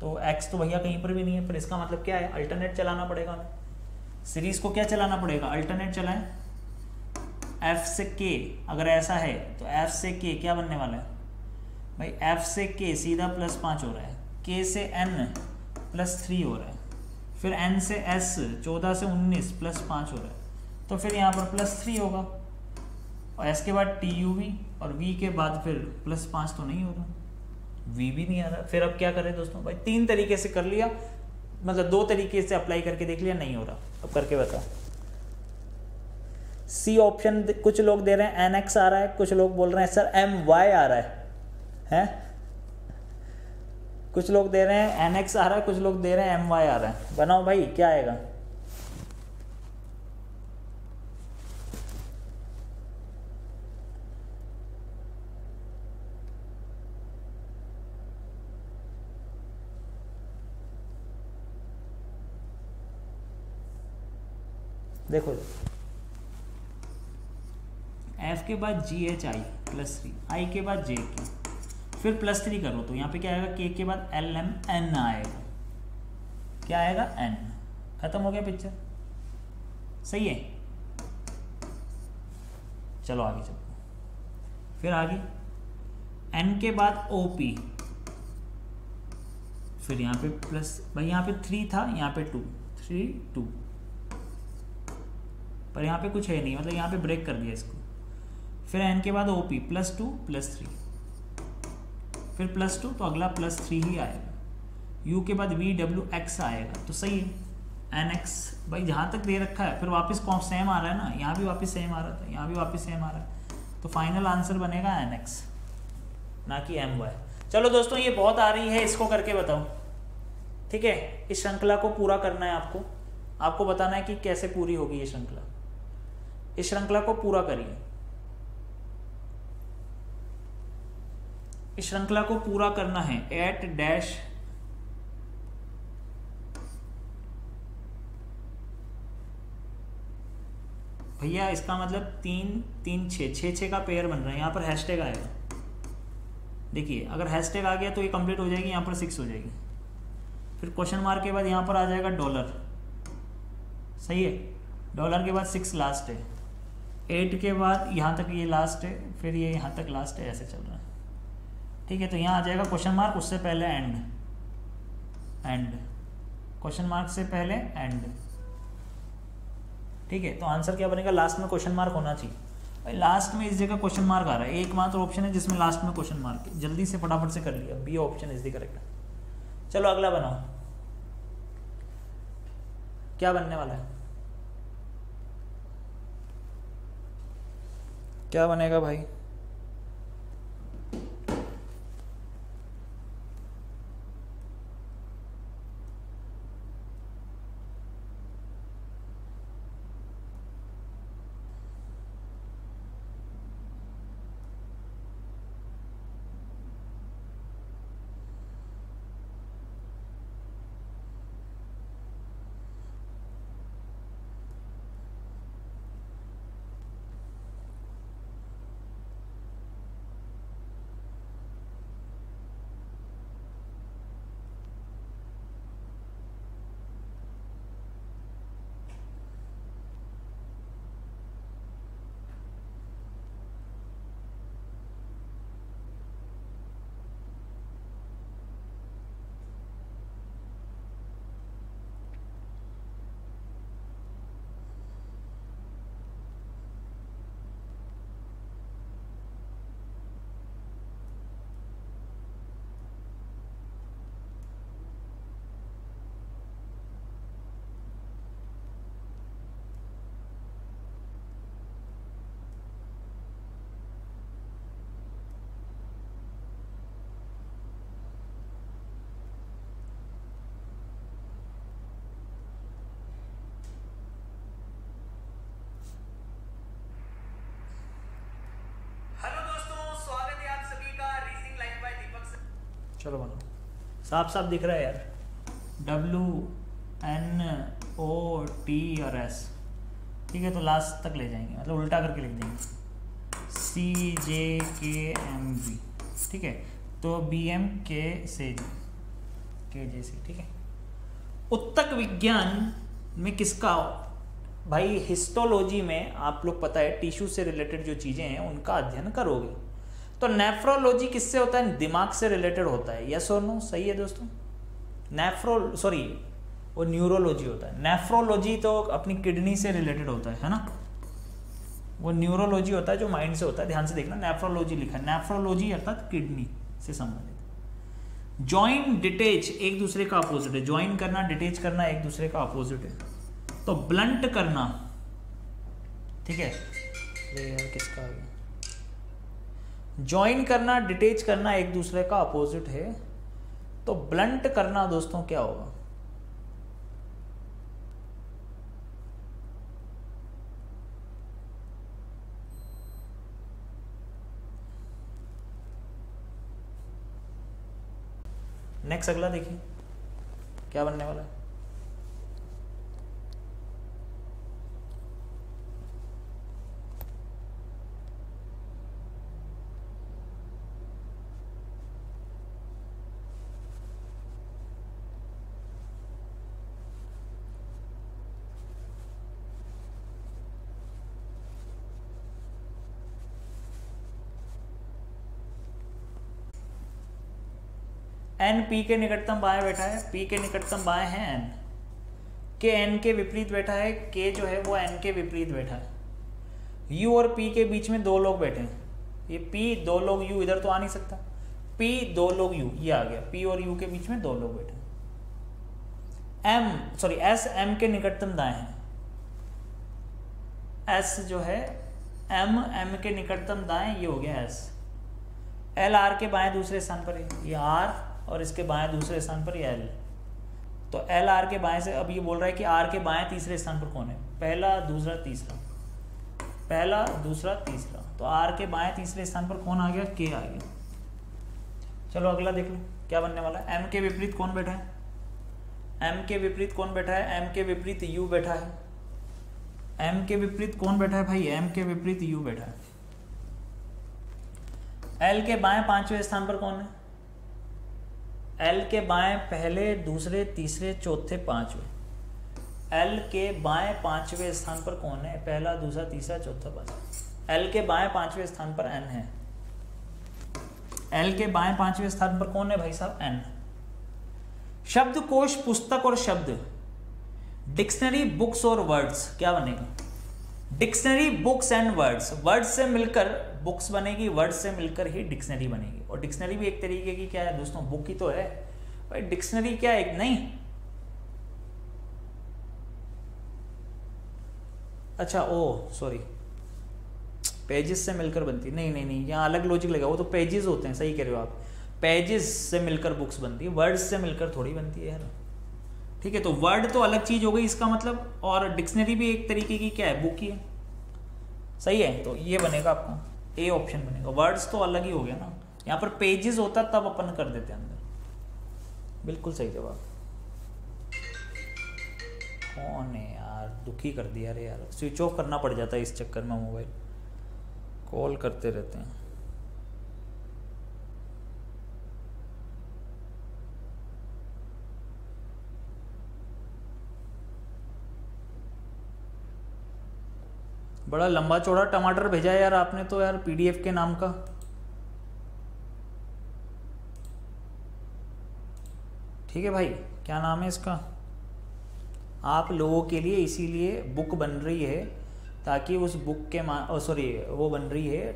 तो एक्स तो भैया कहीं पर भी नहीं है, पर इसका मतलब क्या है, अल्टरनेट चलाना पड़ेगा हमें। सीरीज को क्या चलाना पड़ेगा, अल्टरनेट चलाएं। एफ से के अगर ऐसा है तो एफ से के क्या बनने वाला है भाई, एफ से के सीधा +5 हो रहा है, के से एन +3 हो रहा है, फिर एन से एस 14 से 19 +5 हो रहा है, तो फिर यहाँ पर +3 होगा, और एस के बाद टी यू वी, और वी के बाद फिर +5 तो नहीं होगा, वी भी नहीं आ रहा। फिर अब क्या करें दोस्तों, भाई 3 तरीके से कर लिया, मतलब 2 तरीके से अप्लाई करके देख लिया, नहीं हो रहा, अब करके बताओ। सी ऑप्शन कुछ लोग दे रहे हैं एन एक्स आ रहा है, कुछ लोग बोल रहे हैं सर एम वाई आ रहा है, कुछ लोग दे रहे हैं एन एक्स आ रहा है, कुछ लोग दे रहे हैं एम वाई आ रहा है। बनाओ भाई क्या आएगा, देखो एफ के बाद जी एच आई +3, आई के बाद जे के, फिर +3 करो तो यहाँ पे क्या आएगा, के के बाद एल एम एन आएगा, क्या आएगा एन, खत्म हो गया पिक्चर, सही है। चलो आगे चलो, फिर आगे एन के बाद ओ पी, फिर यहाँ पे प्लस, भाई यहाँ पे 3 था, यहाँ पे 2, 3 2, पर यहाँ पे कुछ है नहीं, मतलब यहाँ पे ब्रेक कर दिया इसको, फिर एन के बाद ओ पी +2 +3, फिर +2, तो अगला +3 ही आएगा, यू के बाद वी डब्ल्यू एक्स आएगा, तो सही है एन एक्स, भाई जहाँ तक दे रखा है, फिर वापस कौन सेम आ रहा है ना, यहाँ भी वापस सेम आ रहा था, यहाँ भी वापस सेम आ रहा है, तो फाइनल आंसर बनेगा एन एक्स, ना कि एम वाई। चलो दोस्तों ये बहुत आ रही है, इसको करके बताओ, ठीक है। इस श्रृंखला को पूरा करना है आपको, आपको बताना है कि कैसे पूरी होगी ये श्रृंखला, इस श्रृंखला को पूरा करिए, इस श्रृंखला को पूरा करना है, एट डैश भैया इसका मतलब 3 3 6 6 6 का पेयर बन रहा है, यहाँ पर हैशटैग आएगा, देखिए अगर हैशटैग आ गया तो ये कंप्लीट हो जाएगी, यहाँ पर 6 हो जाएगी, फिर क्वेश्चन मार्क के बाद यहाँ पर आ जाएगा $, सही है, $, के बाद 6 लास्ट है, 8 के बाद यहाँ तक ये लास्ट है, फिर ये यहाँ तक लास्ट है, ऐसे चल रहा है, ठीक है। तो यहाँ आ जाएगा क्वेश्चन मार्क, उससे पहले एंड, क्वेश्चन मार्क से पहले एंड, ठीक है। तो आंसर क्या बनेगा, लास्ट में क्वेश्चन मार्क होना चाहिए भाई, लास्ट में इस जगह क्वेश्चन मार्क आ रहा है, एकमात्र ऑप्शन है जिसमें लास्ट में क्वेश्चन मार्क है, जल्दी से फटाफट से कर लिया, B option is the correct. चलो अगला बनाओ, क्या बनने वाला है, क्या बनेगा भाई, चलो बनाओ। साफ साफ दिख रहा है यार, WNOT और S, ठीक है। तो लास्ट तक ले जाएंगे, मतलब उल्टा करके लिख देंगे CJKMB, ठीक है। तो BM K से KJ से, ठीक है। उत्तक विज्ञान में किसका, भाई हिस्टोलॉजी में आप लोग पता है टिश्यू से रिलेटेड जो चीजें हैं उनका अध्ययन करोगे। तो नेफ्रोलॉजी किससे होता है, दिमाग से रिलेटेड होता है, यस और नो, सही है दोस्तों। वो न्यूरोलॉजी होता है। नेफ्रोलॉजी तो अपनी किडनी से रिलेटेड होता है ना। वो न्यूरोलॉजी होता है जो माइंड से होता है, ध्यान से देखना, नेफ्रोलॉजी लिखा है, नेफ्रोलॉजी अर्थात किडनी से संबंधित। ज्वाइन डिटेच एक दूसरे का अपोजिट है, ज्वाइन करना डिटेच करना एक दूसरे का अपोजिट है। तो ब्लंट करना, ठीक है, यार किसका आ गया, ज्वाइन करना डिटेच करना एक दूसरे का अपोजिट है। तो ब्लंट करना दोस्तों क्या होगा, नेक्स्ट अगला देखिए क्या बनने वाला है। एन पी के निकटतम बाएं बैठा है, पी के निकटतम बाएं है एन, के एन के विपरीत बैठा है, के जो है वो एन के विपरीत बैठा है। यू और पी के बीच में दो लोग बैठे हैं, ये पी दो लोग यू, इधर तो आ नहीं सकता, पी दो लोग यू, ये आ गया, पी और यू के बीच में दो लोग बैठे हैं। एस एम के निकटतम दाएं है, एस जो है एम के निकटतम दाएं, ये हो गया एस। एल आर के बाएं दूसरे स्थान पर है, ये आर, और इसके बाएं दूसरे स्थान पर ये एल। तो एल आर के बाएं से, अब ये बोल रहा है कि आर के बाएं तीसरे स्थान पर कौन है, पहला दूसरा तीसरा, पहला दूसरा तीसरा। तो आर के बाएं तीसरे स्थान पर कौन आ गया, के आ गया। चलो अगला देख लो क्या बनने वाला है। एम के विपरीत कौन बैठा है, एम के विपरीत कौन बैठा है, एम के विपरीत यू बैठा है। एम के विपरीत कौन बैठा है भाई, एम के विपरीत यू बैठा है। एल के बाएं पांचवें स्थान पर कौन है, एल के बाएं पहले दूसरे तीसरे चौथे पांचवें। एल के बाएं पांचवें स्थान पर कौन है, पहला दूसरा तीसरा चौथा पांचवा। एल के बाएं पांचवें स्थान पर एन है, एल के बाएं पांचवें स्थान पर कौन है भाई साहब, एन। शब्दकोश पुस्तक और शब्द, डिक्शनरी बुक्स और वर्ड्स, क्या बनेगा, dictionary books and words. Words से मिलकर बुक्स बनेगी, वर्ड्स से मिलकर ही डिक्शनरी बनेगी। और डिक्शनरी भी एक तरीके की क्या है दोस्तों, बुक ही तो है भाई, डिक्शनरी क्या है, नहीं। अच्छा सॉरी, पेजेस से मिलकर बनती, नहीं नहीं नहीं, यहाँ अलग लॉजिक लगा, वो तो पेजेस होते हैं, सही कह रहे हो आप, पेजेस से मिलकर बुक्स बनती है, वर्ड्स से मिलकर थोड़ी बनती है यार, ठीक है। तो वर्ड तो अलग चीज हो गई इसका मतलब, और डिक्शनरी भी एक तरीके की क्या है, बुक ही है, सही है। तो ये बनेगा आपका ए ऑप्शन बनेगा, वर्ड्स तो अलग ही हो गया ना, यहाँ पर पेजेस होता तब अपन कर देते अंदर, बिल्कुल सही जवाब। कौन है यार, दुखी कर दिया रे यार, स्विच ऑफ करना पड़ जाता है इस चक्कर में, मोबाइल कॉल करते रहते हैं। बड़ा लंबा चौड़ा टमाटर भेजा है यार आपने तो यार, पीडीएफ के नाम का। ठीक है भाई, क्या नाम है इसका, आप लोगों के लिए इसीलिए बुक बन रही है, ताकि उस बुक के वो बन रही है,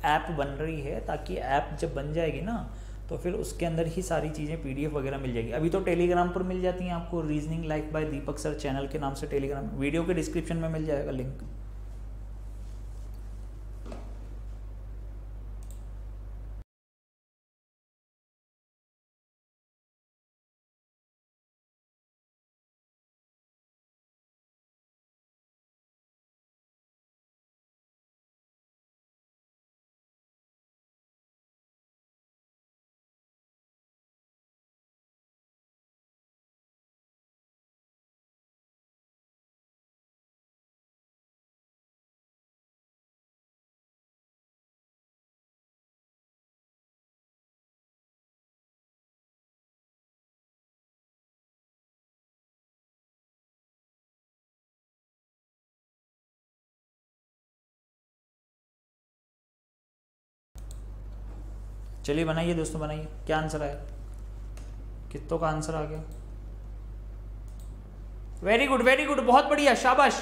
ऐप बन रही है, ताकि ऐप जब बन जाएगी ना तो फिर उसके अंदर ही सारी चीज़ें पीडीएफ वगैरह मिल जाएगी। अभी तो टेलीग्राम पर मिल जाती हैं आपको, reasoning life by Deepak sir channel के नाम से टेलीग्राम, वीडियो के डिस्क्रिप्शन में मिल जाएगा लिंक। चलिए बनाइए दोस्तों, बनाइए। क्या आंसर आया, कितनों का आंसर आ गया? वेरी गुड, वेरी गुड, बहुत बढ़िया, शाबाश।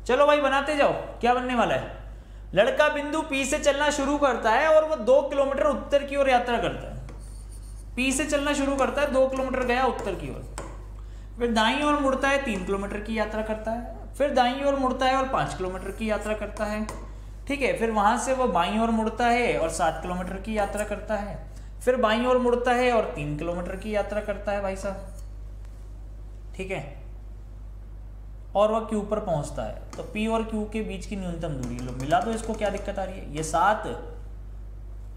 चलो भाई बनाते जाओ। क्या बनने वाला है? लड़का बिंदु P से चलना शुरू करता है और वो 2 किलोमीटर उत्तर की ओर यात्रा करता है। P से चलना शुरू करता है, 2 किलोमीटर गया उत्तर की ओर, फिर दाईं ओर मुड़ता है, 3 किलोमीटर की यात्रा करता है, फिर दाईं ओर मुड़ता है और 5 किलोमीटर की यात्रा करता है। ठीक है, फिर वहां से वो बाईं ओर मुड़ता है और 7 किलोमीटर की यात्रा करता है, फिर बाईं ओर मुड़ता है और 3 किलोमीटर की यात्रा करता है भाई साहब। ठीक है, और वह Q पर पहुंचता है। तो P और Q के बीच की न्यूनतम दूरी लो, मिला दो इसको। क्या दिक्कत आ रही है? ये 7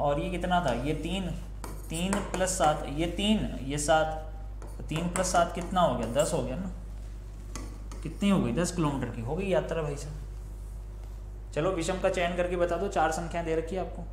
और ये कितना था? ये 3, 3 + 7, ये 3, ये 7, 3 + 7 कितना हो गया? 10 हो गया ना। कितनी हो गई? 10 किलोमीटर की हो गई यात्रा भाई साहब। चलो विषम का चयन करके बता दो, 4 संख्या दे रखी है आपको।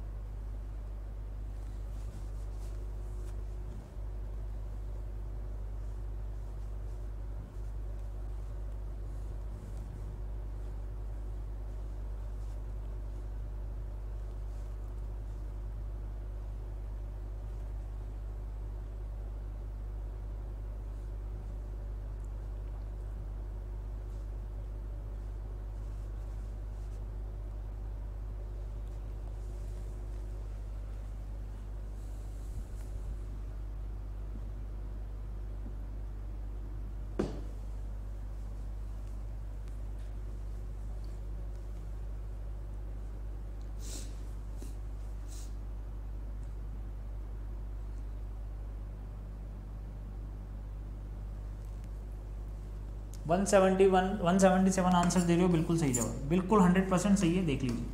वन 177 आंसर दे रहे हो, बिल्कुल सही जवाब, बिल्कुल 100% सही है। देख लीजिए,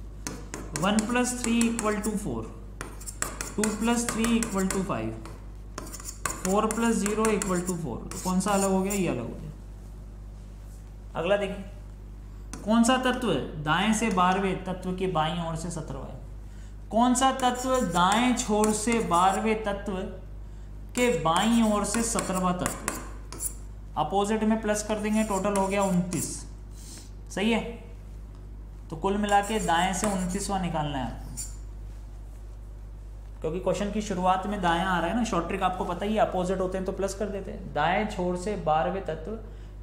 1 + 3 = 4, 2 + 3 = 5, 4 + 0 = 4। तो कौन सा अलग हो गया? ये अलग हो गया। अगला देखिए, कौन सा तत्व दाएं से 12वें तत्व के बाईं ओर से 17वां? कौन सा तत्व दाएं छोर से 12वें तत्व के बाईं ओर से 17वां तत्व? अपोजिट में प्लस कर देंगे, टोटल हो गया 29। सही है, तो कुल मिला के दाएं से 29वां निकालना है आपको, क्योंकि क्वेश्चन की शुरुआत में दायां आ रहा है ना। शॉर्ट ट्रिक आपको पता ही है, अपोजिट होते हैं तो प्लस कर देते हैं। दाएं छोर से 12वें तत्व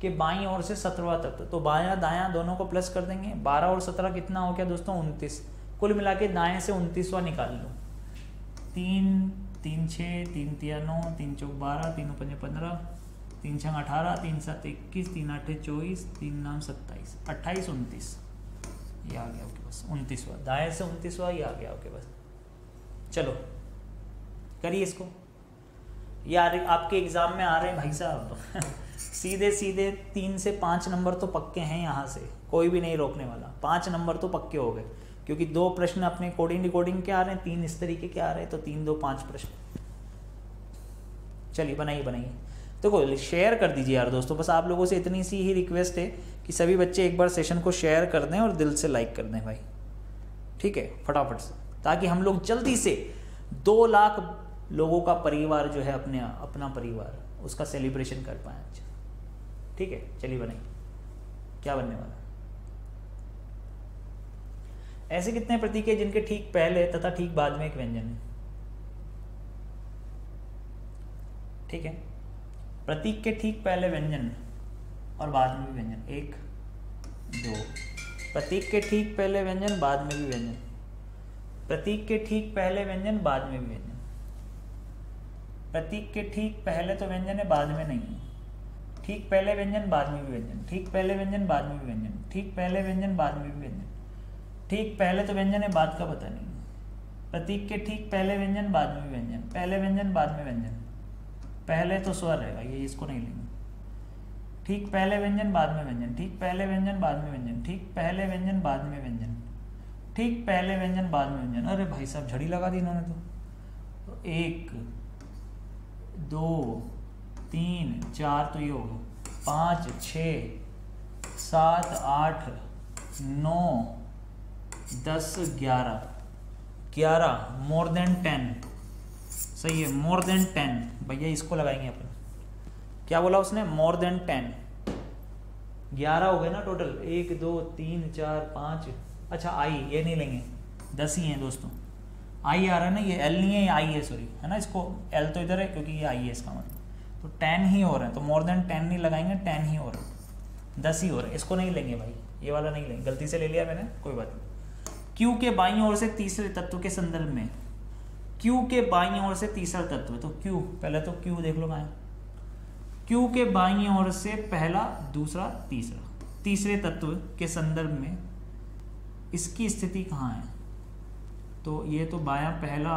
के बाईं ओर से 17वां तत्व, तो बायां दायां दोनों को प्लस कर देंगे। 12 और 17 कितना हो गया दोस्तों? 29। कुल मिला के दाएं से 29वां निकाल लो। 3 3 6 3 3 9 3 4 12 3 5 15 3 6 18 3 7 21 3 8 24 3 9 27 28 29, ये आ गया आपके पास 29वां। दाएं से 29वां ये आ गया आपके पास। चलो करिए इसको, यार आपके एग्जाम में आ रहे हैं भाई साहब सीधे सीधे 3 से 5 नंबर तो पक्के हैं, यहाँ से कोई भी नहीं रोकने वाला। 5 नंबर तो पक्के हो गए, क्योंकि 2 प्रश्न अपने कोडिंग डिकोडिंग के आ रहे हैं, 3 इस तरीके के आ रहे हैं, तो 3 2 5 प्रश्न। चलिए बनाइए बनाइए। देखो शेयर कर दीजिए यार दोस्तों, बस आप लोगों से इतनी सी ही रिक्वेस्ट है कि सभी बच्चे एक बार सेशन को शेयर कर दें और दिल से लाइक कर दें भाई, ठीक है, फटाफट से, ताकि हम लोग जल्दी से 2 लाख लोगों का परिवार जो है अपना परिवार, उसका सेलिब्रेशन कर पाए आज। ठीक है, चलिए बनाइए। क्या बनने वाला? ऐसे कितने प्रतीक है जिनके ठीक पहले तथा ठीक बाद में एक व्यंजन है? ठीक है, प्रतीक के ठीक पहले व्यंजन और बाद में भी व्यंजन। 1 2, प्रतीक के ठीक पहले व्यंजन, बाद में भी व्यंजन। प्रतीक के ठीक पहले व्यंजन, बाद में भी व्यंजन। प्रतीक के ठीक पहले तो व्यंजन है, बाद में नहीं है। ठीक पहले व्यंजन, बाद में भी व्यंजन। ठीक पहले व्यंजन, बाद में भी व्यंजन। ठीक पहले व्यंजन, बाद में भी व्यंजन। ठीक पहले तो व्यंजन है, बाद का पता नहीं। प्रतीक के ठीक पहले व्यंजन, बाद में भी व्यंजन। पहले व्यंजन, बाद में व्यंजन। पहले तो स्वर रहेगा, ये इसको नहीं लेंगे। ठीक पहले व्यंजन, बाद में व्यंजन। ठीक पहले व्यंजन, बाद में व्यंजन। ठीक पहले व्यंजन, बाद में व्यंजन। ठीक पहले व्यंजन, बाद में व्यंजन। अरे भाई साहब झड़ी लगा दी इन्होंने तो 1 2 3 4 तो ये हो गया, 5 6 7 8 9 10 11 मोर देन 10। सही है, मोर देन 10 भैया, इसको लगाएंगे अपन। क्या बोला उसने? More than 10। 11 हो गए ना टोटल। 1 2 3 4 5, अच्छा आई ये नहीं लेंगे, 10 ही हैं दोस्तों। आई आ रहा है ना, ये एल नहीं है, ये आई है, सॉरी है ना, इसको एल तो इधर है क्योंकि ये आई है इसका मतलब, तो 10 ही हो रहा है, तो मोर देन 10 नहीं लगाएंगे, 10 ही हो रहा है, 10 ही हो रहा है, इसको नहीं लेंगे भाई, ये वाला नहीं लेंगे, गलती से ले लिया मैंने, कोई बात नहीं। क्यू के बाईं ओर से तीसरे तत्व के संदर्भ में, क्यू के बाईं ओर से तीसरा तत्व, तो क्यू, पहले तो क्यू देख लो कहाँ है, क्यू के बाईं ओर से पहला, दूसरा, तीसरा, तीसरे तत्व के संदर्भ में इसकी स्थिति कहाँ है, तो ये तो बायां पहला,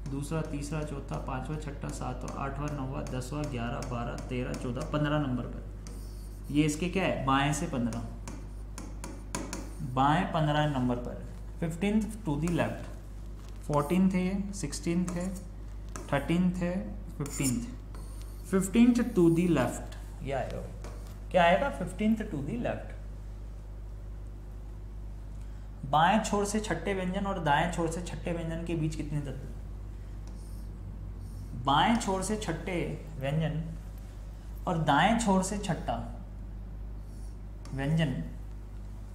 दूसरा, तीसरा, चौथा, पांचवा, छठा, सातवां, आठवां, नौवां, 10वां, 11, 12, 13, 14, 15 नंबर पर, ये इसके क्या है, बाएं से 15, बाएं 15 नंबर पर, 15th to the left, 14th है, 16th है, 13th है, 15th टू दी लेफ्ट, ये आएगा, क्या आएगा, 15th टू दी लेफ्ट। बाएं छोर से छठे व्यंजन और दाएं छोर से छठे व्यंजन के बीच कितने तत्व, बाएं छोर से छठे व्यंजन और दाएं छोर से छठा व्यंजन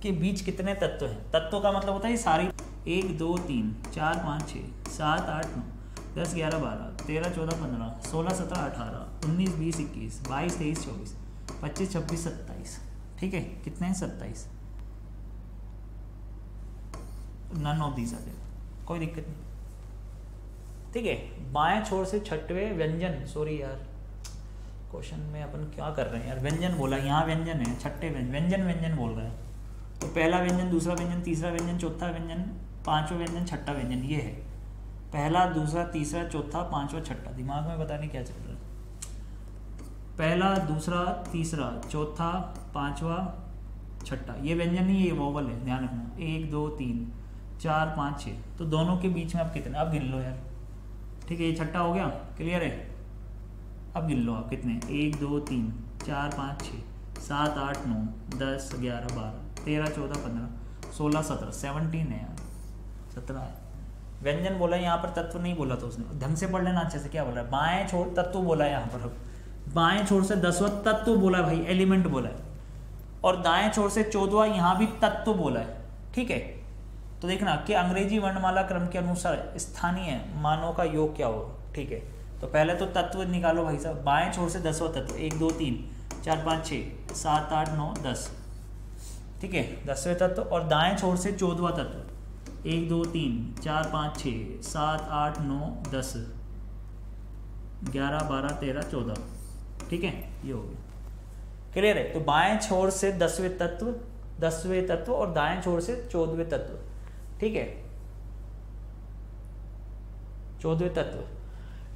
के बीच कितने तत्व हैं, तत्व का मतलब होता है ये सारी, 1 2 3 4 5 6 7 8 9 10 11 12 13 14 15 16 17 18 19 20 21 22 23 24 25 26 27, ठीक है, कितने हैं, 27, none of these are there, कोई दिक्कत नहीं, ठीक है। बाएं छोर से छठवें व्यंजन, सॉरी यार क्वेश्चन में अपन क्या कर रहे हैं यार, व्यंजन बोला, यहाँ व्यंजन है, छठे व्यंजन, व्यंजन बोल रहा है, तो पहला व्यंजन, दूसरा व्यंजन, तीसरा व्यंजन, चौथा व्यंजन, पांचवा व्यंजन, छठा व्यंजन, ये है पहला, दूसरा, तीसरा, चौथा, पांचवा, छठा, दिमाग में पता नहीं क्या चल रहा है, पहला, दूसरा, तीसरा, चौथा, पांचवा, छठा, ये व्यंजन नहीं, ये वोवल है, ध्यान रखना, 1 2 3 4 5 6, तो दोनों के बीच में आप कितने, आप गिन लो यार, ठीक है, ये छठा हो गया, क्लियर है, अब गिन लो आप कितने, 1 2 3 4 5 6 7 8 9 10 11 12 13 14 15 16 17 17 है यार, 17 है, व्यंजन बोला है, यहाँ पर तत्व नहीं बोला था उसने, ढंग से पढ़ लेना अच्छे से, क्या बोला है, बाएं छोर तत्व बोला है यहाँ पर, बाएं छोर से 10वां तत्व बोला है भाई, एलिमेंट बोला है, और दाएं छोर से 14वां यहाँ भी तत्व बोला है, ठीक है। तो देखना कि अंग्रेजी वर्णमाला क्रम के अनुसार स्थानीय मानों का योग क्या होगा, ठीक है, तो पहले तो तत्व निकालो भाई साहब, बाएं छोर से 10वां तत्व, 1 2 3 4 5 6 7 8 9 10, ठीक है, 10वें तत्व, और दाएं छोर से 14वां तत्व, 1 2 3 4 5 6 7 8 9 10 11 12 13 14, ठीक है, ये हो गया, क्लियर है। तो बाएं छोर से 10वें तत्व और दाएं छोर से 14वें तत्व, ठीक है, 14वें तत्व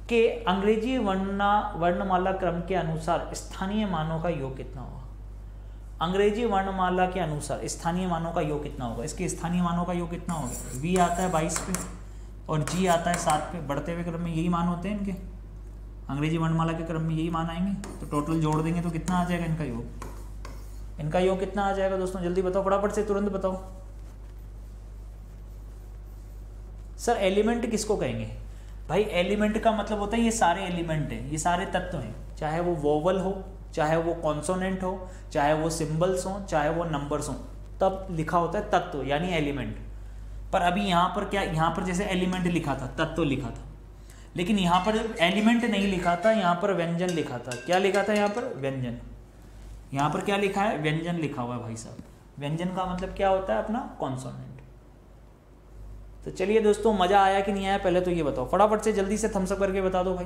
के अंग्रेजी वर्णमाला क्रम के अनुसार स्थानीय मानों का योग कितना होगा, अंग्रेजी वर्णमाला के अनुसार स्थानीय मानों का योग कितना होगा, इसके स्थानीय मानों का योग कितना होगा, V आता है 22 पे और G आता है 7 पे, बढ़ते हुए क्रम में यही मान होते हैं इनके, अंग्रेजी वर्णमाला के क्रम में यही मान आएंगे, तो टोटल जोड़ देंगे तो कितना आ जाएगा इनका योग, इनका योग कितना आ जाएगा दोस्तों, जल्दी बताओ, फटाफट से तुरंत बताओ। सर एलिमेंट किसको कहेंगे भाई, एलिमेंट का मतलब होता है ये सारे एलिमेंट हैं, ये सारे तत्व हैं, चाहे वो वोवल हो, चाहे वो कॉन्सोनेंट हो, चाहे वो सिंबल्स हो, चाहे वो नंबर्स हो, तब लिखा होता है तत्व यानी एलिमेंट। पर अभी यहाँ पर क्या, यहाँ पर जैसे एलिमेंट लिखा था, तत्व लिखा था, लेकिन यहाँ पर एलिमेंट नहीं लिखा था, यहाँ पर व्यंजन लिखा था, क्या लिखा था यहाँ पर, व्यंजन, यहाँ पर क्या लिखा है, व्यंजन लिखा हुआ है भाई साहब, व्यंजन का मतलब क्या होता है अपना कॉन्सोनेंट। तो चलिए दोस्तों, मजा आया कि नहीं आया पहले तो ये बताओ, फटाफट से जल्दी से थम्स अप करके बता दो भाई,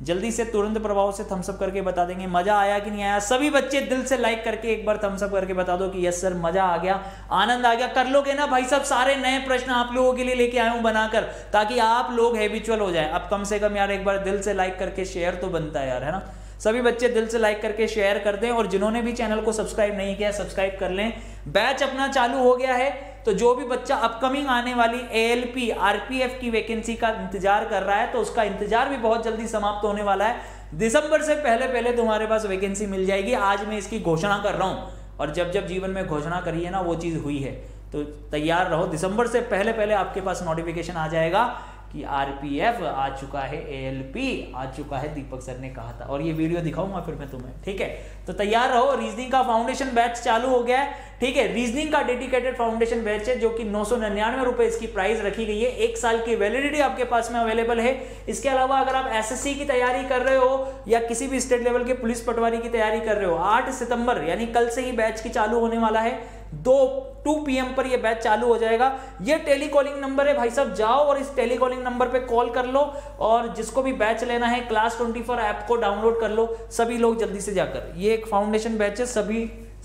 जल्दी से तुरंत प्रभाव से थम्स अप करके बता देंगे मजा आया कि नहीं आया। सभी बच्चे दिल से लाइक करके एक बार थम्स अप करके बता दो कि यस सर मजा आ गया, आनंद आ गया। कर लोगे ना भाई साहब, सारे नए प्रश्न आप लोगों के लिए लेके आया हूं बनाकर, ताकि आप लोग हैबिचुअल हो जाए। अब कम से कम यार एक बार दिल से लाइक करके शेयर तो बनता है यार, है ना। सभी बच्चे दिल से लाइक करके शेयर कर दें, और जिन्होंने भी चैनल को सब्सक्राइब नहीं किया सब्सक्राइब कर लें। बैच अपना चालू हो गया है, तो जो भी बच्चा अपकमिंग आने वाली ALP RPF की वैकेंसी का इंतजार कर रहा है, तो उसका इंतजार भी बहुत जल्दी समाप्त होने वाला है। दिसंबर से पहले पहले तुम्हारे पास वैकेंसी मिल जाएगी। आज मैं इसकी घोषणा कर रहा हूं, और जब जब जीवन में घोषणा करी है ना वो चीज हुई है, तो तैयार रहो। दिसंबर से पहले पहले आपके पास नोटिफिकेशन आ जाएगा कि RPF आ चुका है, ALP आ चुका है, दीपक सर ने कहा था, और ये वीडियो दिखाऊंगा फिर मैं तुम्हें, ठीक है। तो तैयार रहो। रीजनिंग का फाउंडेशन बैच चालू हो गया है, ठीक है। रीजनिंग का डेडिकेटेड फाउंडेशन बैच है जो कि 999 रुपए इसकी प्राइस रखी गई है। 1 साल की वैलिडिटी आपके पास में अवेलेबल है। इसके अलावा अगर आप एसएससी की तैयारी कर रहे हो या किसी भी स्टेट लेवल के पुलिस पटवारी की तैयारी कर रहे हो, 8 सितंबर यानी कल से ही बैच की चालू होने वाला है। 2 PM पर ये बैच चालू हो जाएगा। ये टेलीकॉलिंग नंबर है भाई साहब, जाओ और इस टेलीकॉलिंग नंबर पे कॉल कर लो और जिसको भी बैच लेना है क्लास 24 ऐप को डाउनलोड कर लो सभी लोग जल्दी से जाकर। ये एक फाउंडेशन बैच है,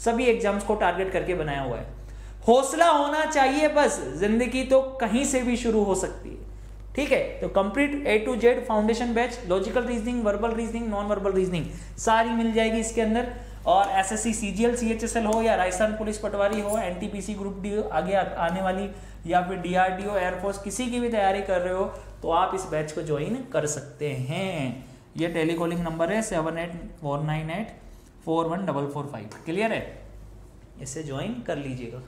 सभी एग्जाम्स को टारगेट करके बनाया हुआ है। हौसला होना चाहिए बस, जिंदगी तो कहीं से भी शुरू हो सकती है। ठीक है, तो complete A to Z foundation batch, logical reasoning, verbal reasoning, non verbal reasoning सारी मिल जाएगी इसके अंदर। और एसएससी CGL CHSL हो या राजस्थान पुलिस पटवारी हो, NTPC ग्रुप डी आगे आने वाली, या फिर DRDO एयरफोर्स किसी की भी तैयारी कर रहे हो तो आप इस बैच को ज्वाइन कर सकते हैं। ये टेलीकॉलिंग नंबर है 7849841445। क्लियर है, इसे ज्वाइन कर लीजिएगा।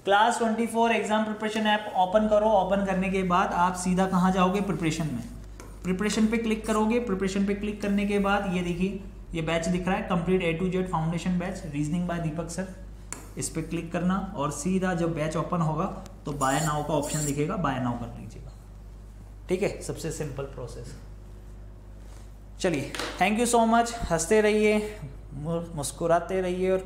Class 24 exam preparation app open करो। ओपन करने के बाद आप सीधा कहाँ जाओगे, प्रिपरेशन में। प्रिपरेशन पे क्लिक करोगे। प्रिपरेशन पे क्लिक करने के बाद ये देखिए ये बैच दिख रहा है, complete A to Z foundation batch, reasoning bye Deepak sir. इस पे क्लिक करना और सीधा जब बैच ओपन होगा तो बाय नाउ का ऑप्शन दिखेगा, बाय नाउ कर लीजिएगा। ठीक है, सबसे सिंपल प्रोसेस। चलिए, थैंक यू सो मच। हंसते रहिए, मुस्कुराते रहिए और